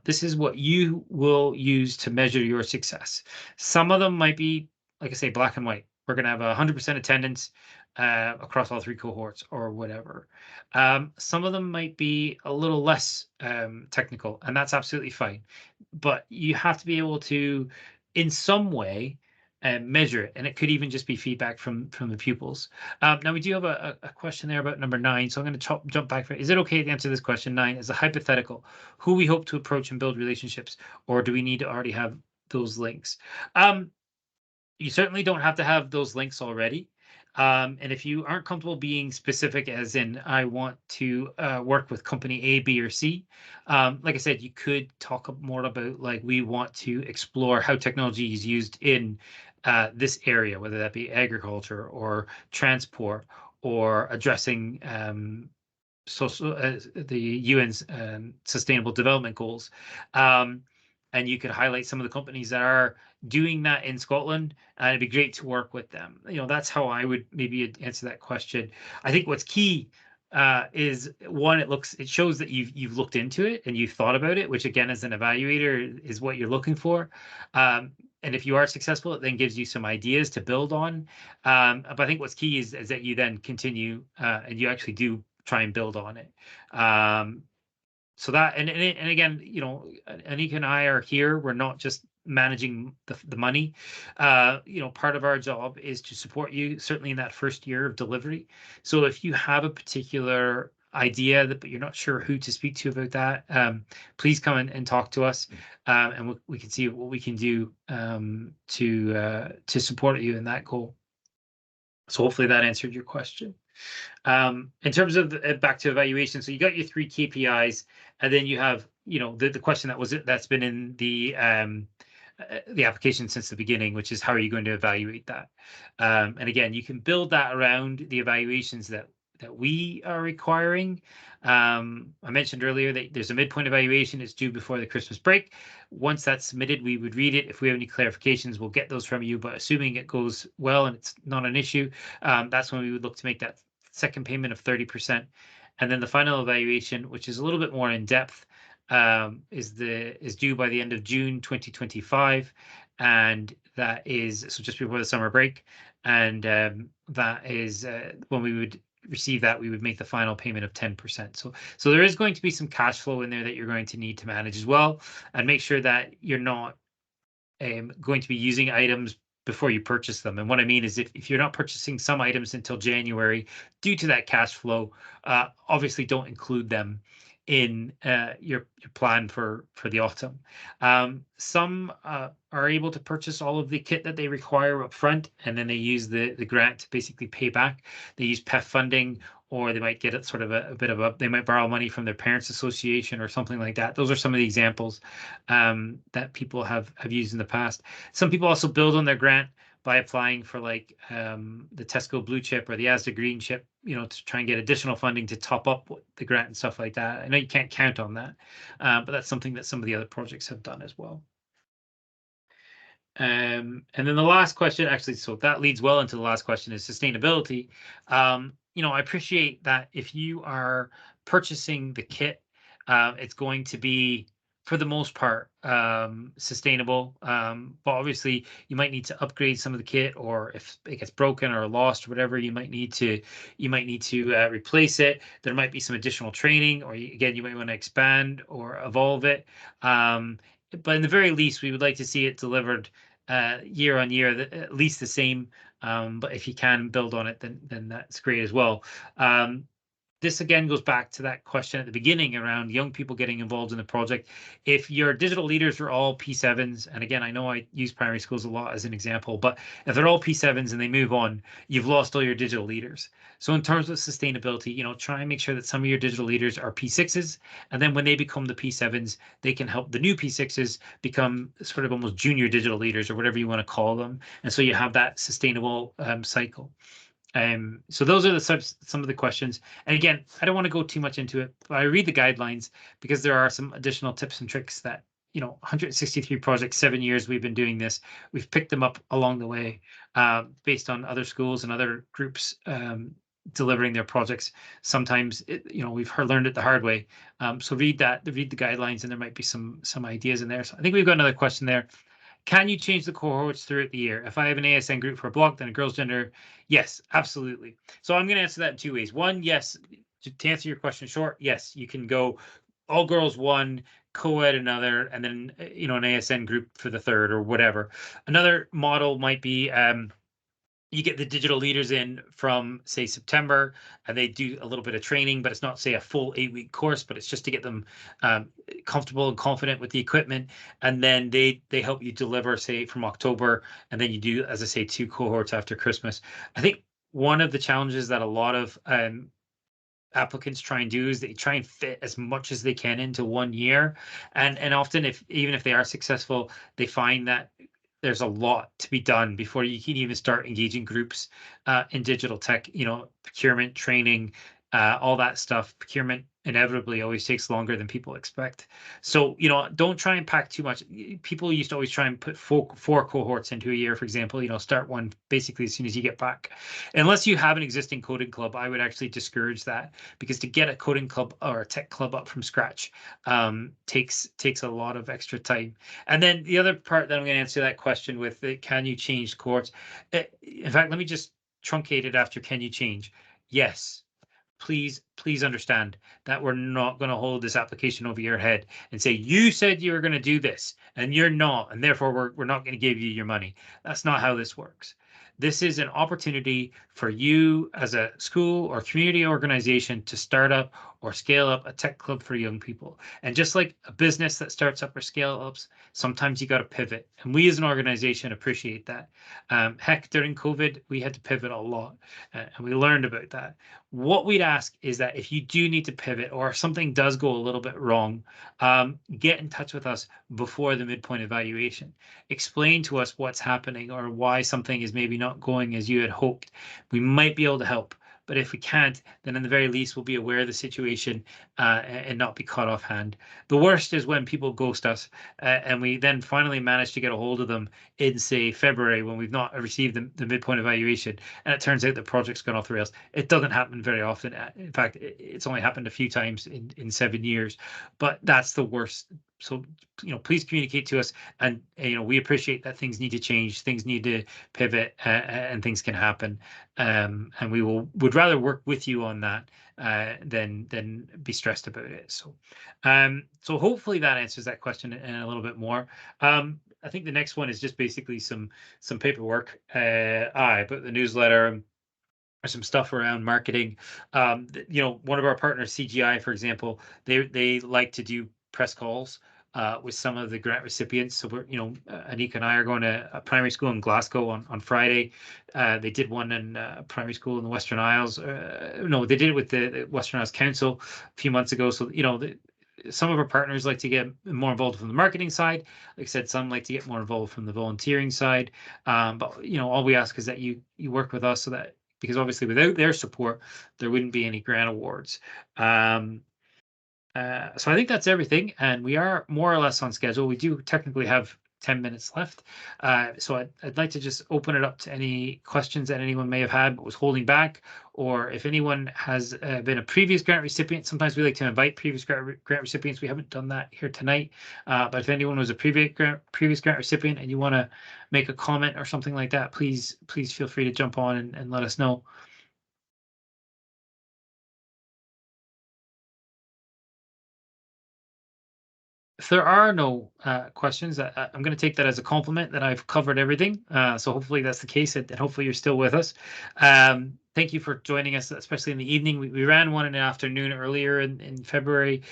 This is what you will use to measure your success. Some of them might be, like I say, black and white. We're going to have 100% attendance across all 3 cohorts or whatever. Some of them might be a little less technical, and that's absolutely fine. But you have to be able to, in some way, measure it, and it could even just be feedback from the pupils. Now we do have a question there about number 9, so I'm going to jump back. Is it okay to answer this question 9 as a hypothetical? Who we hope to approach and build relationships, or do we need to already have those links? You certainly don't have to have those links already. And if you aren't comfortable being specific, as in, I want to work with company A, B, or C, like I said, you could talk more about, like, we want to explore how technology is used in this area, whether that be agriculture or transport or addressing social the UN's Sustainable Development Goals. And you could highlight some of the companies that are doing that in Scotland, and it'd be great to work with them. That's how I would maybe answer that question. I think what's key is, one, it shows that you've looked into it and you've thought about it, which again, as an evaluator, is what you're looking for. And if you are successful, it then gives you some ideas to build on. But I think what's key is that you then continue and you actually do try and build on it. So that, and again, Anika and I are here. We're not just managing the money. Part of our job is to support you, certainly in that first year of delivery. So if you have a particular idea but you're not sure who to speak to about that, please come and talk to us, and we can see what we can do to support you in that goal. So hopefully that answered your question. In terms of back to evaluation, so you got your 3 KPIs, and then you have, the question that's been in the application since the beginning, which is, how are you going to evaluate that? And again, you can build that around the evaluations that we are requiring. I mentioned earlier that there's a midpoint evaluation. It's due before the Christmas break. Once that's submitted, we would read it. If we have any clarifications, we'll get those from you. But assuming it goes well and it's not an issue, that's when we would look to make that second payment of 30%. And then the final evaluation, which is a little bit more in depth, is due by the end of June 2025, and that is so just before the summer break. And that is when we would receive that, we would make the final payment of 10%. So there is going to be some cash flow in there that you're going to need to manage as well, and make sure that you're not going to be using items before you purchase them. And what I mean is, if you're not purchasing some items until January due to that cash flow, obviously don't include them in your plan for the autumn. Some are able to purchase all of the kit that they require up front, and then they use the grant to basically pay back. They use PEF funding, or they might get it sort of a bit of they might borrow money from their parents' association or something like that. Those are some of the examples that people have used in the past. Some people also build on their grant by applying for like the Tesco Blue Chip or the Asda Green Chip, to try and get additional funding to top up the grant and stuff like that. I know you can't count on that, but that's something that some of the other projects have done as well. And then the last question, actually, so that leads well into the last question, is sustainability. I appreciate that if you are purchasing the kit, it's going to be, for the most part, sustainable. But obviously, you might need to upgrade some of the kit, or if it gets broken or lost or whatever, you might need to replace it. There might be some additional training, or again, you might want to expand or evolve it. But in the very least, we would like to see it delivered year on year, at least the same. But if you can build on it, then that's great as well. This again goes back to that question at the beginning around young people getting involved in the project. If your digital leaders are all P7s, and again, I know I use primary schools a lot as an example, but if they're all P7s and they move on, you've lost all your digital leaders. So in terms of sustainability, try and make sure that some of your digital leaders are P6s, and then when they become the P7s, they can help the new P6s become sort of almost junior digital leaders, or whatever you want to call them. And so you have that sustainable cycle. So those are some of the questions. And again, I don't want to go too much into it, but I read the guidelines because there are some additional tips and tricks that, 163 projects, 7 years we've been doing this. We've picked them up along the way based on other schools and other groups delivering their projects. Sometimes, we've learned it the hard way. So read the guidelines, and there might be some ideas in there. So I think we've got another question there. Can you change the cohorts throughout the year? If I have an ASN group for a block, then a girl's gender, yes, absolutely. So I'm going to answer that in two ways. One, yes, to answer your question short, yes, you can go all girls one, co-ed another, and then an ASN group for the third, or whatever. Another model might be you get the digital leaders in from, say, September, and they do a little bit of training, but it's not, say, a full 8-week course, but it's just to get them comfortable and confident with the equipment. And then they help you deliver, say, from October, and then you do, as I say, 2 cohorts after Christmas. I think one of the challenges that a lot of applicants try and do is they try and fit as much as they can into 1 year, and often, even if they are successful, they find that there's a lot to be done before you can even start engaging groups in digital tech. Procurement, training, all that stuff. Procurement inevitably always takes longer than people expect. So, don't try and pack too much. People used to always try and put four cohorts into a year, for example, start one basically as soon as you get back. Unless you have an existing coding club, I would actually discourage that, because to get a coding club or a tech club up from scratch takes a lot of extra time. And then the other part that I'm going to answer that question with, can you change cohorts? In fact, let me just truncate it after can you change? Yes. Please understand that we're not going to hold this application over your head and say, you said you were going to do this and you're not, and therefore we're not going to give you your money. That's not how this works. This is an opportunity for you as a school or community organization to start up or scale up a tech club for young people. And just like a business that starts up or scale ups, sometimes you got to pivot. And we as an organization appreciate that. Heck, during COVID, we had to pivot a lot, and we learned about that. What we'd ask is that if you do need to pivot, or if something does go a little bit wrong, get in touch with us before the midpoint evaluation. Explain to us what's happening, or why something is maybe not going as you had hoped. We might be able to help. But if we can't, then in the very least, we'll be aware of the situation and not be caught offhand. The worst is when people ghost us and we then finally manage to get a hold of them in, say, February, when we've not received the midpoint evaluation, and it turns out the project's gone off the rails. It doesn't happen very often. In fact, it's only happened a few times in 7 years, but that's the worst please communicate to us, and we appreciate that things need to change, things need to pivot, and things can happen, and we would rather work with you on that than be stressed about it. So hopefully that answers that question and a little bit more. I think the next one is just basically some paperwork, about the newsletter, or some stuff around marketing. One of our partners, CGI, for example, they like to do press calls with some of the grant recipients. So Anika and I are going to a primary school in Glasgow on Friday. They did one in a primary school in the Western Isles. No, they did it with the Western Isles Council a few months ago. So some of our partners like to get more involved from the marketing side. Like I said, some like to get more involved from the volunteering side. But all we ask is that you work with us, so that, because obviously without their support, there wouldn't be any grant awards. So I think that's everything, and we are more or less on schedule. We do technically have 10 minutes left. So I'd like to just open it up to any questions that anyone may have had but was holding back, or if anyone has been a previous grant recipient. Sometimes we like to invite previous grant recipients. We haven't done that here tonight, but if anyone was a previous grant recipient and you want to make a comment or something like that, please feel free to jump on and let us know. If there are no questions, I'm going to take that as a compliment that I've covered everything. So hopefully that's the case, and hopefully you're still with us. Thank you for joining us, especially in the evening. We ran one in the afternoon earlier in February.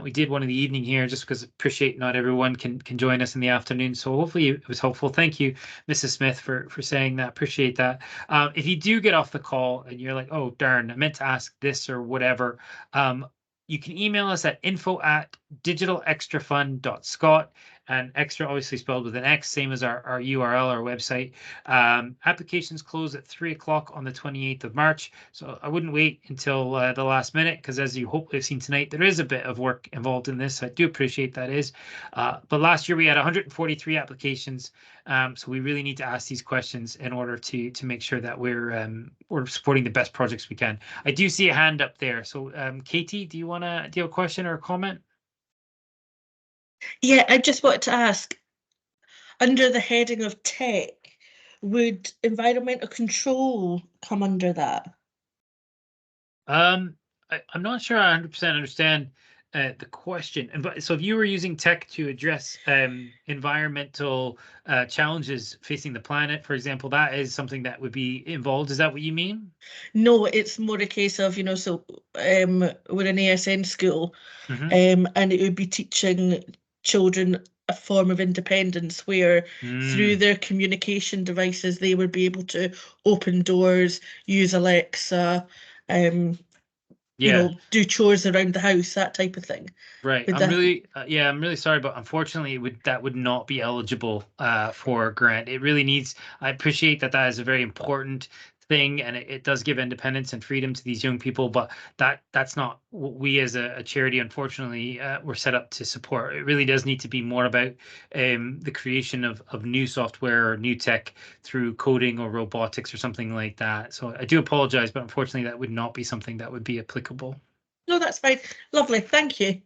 We did one in the evening here, just because I appreciate not everyone can join us in the afternoon. So hopefully it was helpful. Thank you, Mrs. Smith, for saying that. Appreciate that. If you do get off the call and you're like, oh, darn, I meant to ask this or whatever, you can email us at info@digitalxtrafund.scot, and extra obviously spelled with an X, same as our URL, our website. Applications close at 3 o'clock on the 28th of March. So I wouldn't wait until the last minute, because as you hopefully have seen tonight, there is a bit of work involved in this. I do appreciate that is. But last year we had 143 applications. So we really need to ask these questions in order to make sure that we're supporting the best projects we can. I do see a hand up there. So Katie, do you have a question or a comment? Yeah, I just wanted to ask, under the heading of tech, would environmental control come under that? I'm not sure I 100% understand the question. So if you were using tech to address environmental challenges facing the planet, for example, that is something that would be involved. Is that what you mean? No, it's more a case of, so we're an ASN school, Mm-hmm. and it would be teaching children a form of independence where through their communication devices they would be able to open doors, use Alexa, Yeah. do chores around the house, that type of thing. Right. Would I'm that? really sorry, but unfortunately that would not be eligible for a grant. It really needs, I appreciate that is a very important thing, and it does give independence and freedom to these young people, but that's not what we as a charity, unfortunately, we're set up to support. It really does need to be more about the creation of new software or new tech through coding or robotics or something like that. So I do apologize, but unfortunately that would not be something that would be applicable. No, that's fine. Lovely, thank you.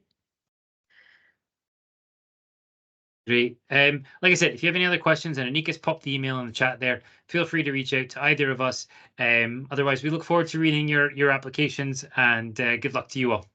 Great. Like I said, if you have any other questions, and Anika's popped the email in the chat there, feel free to reach out to either of us. Otherwise, we look forward to reading your applications, and good luck to you all.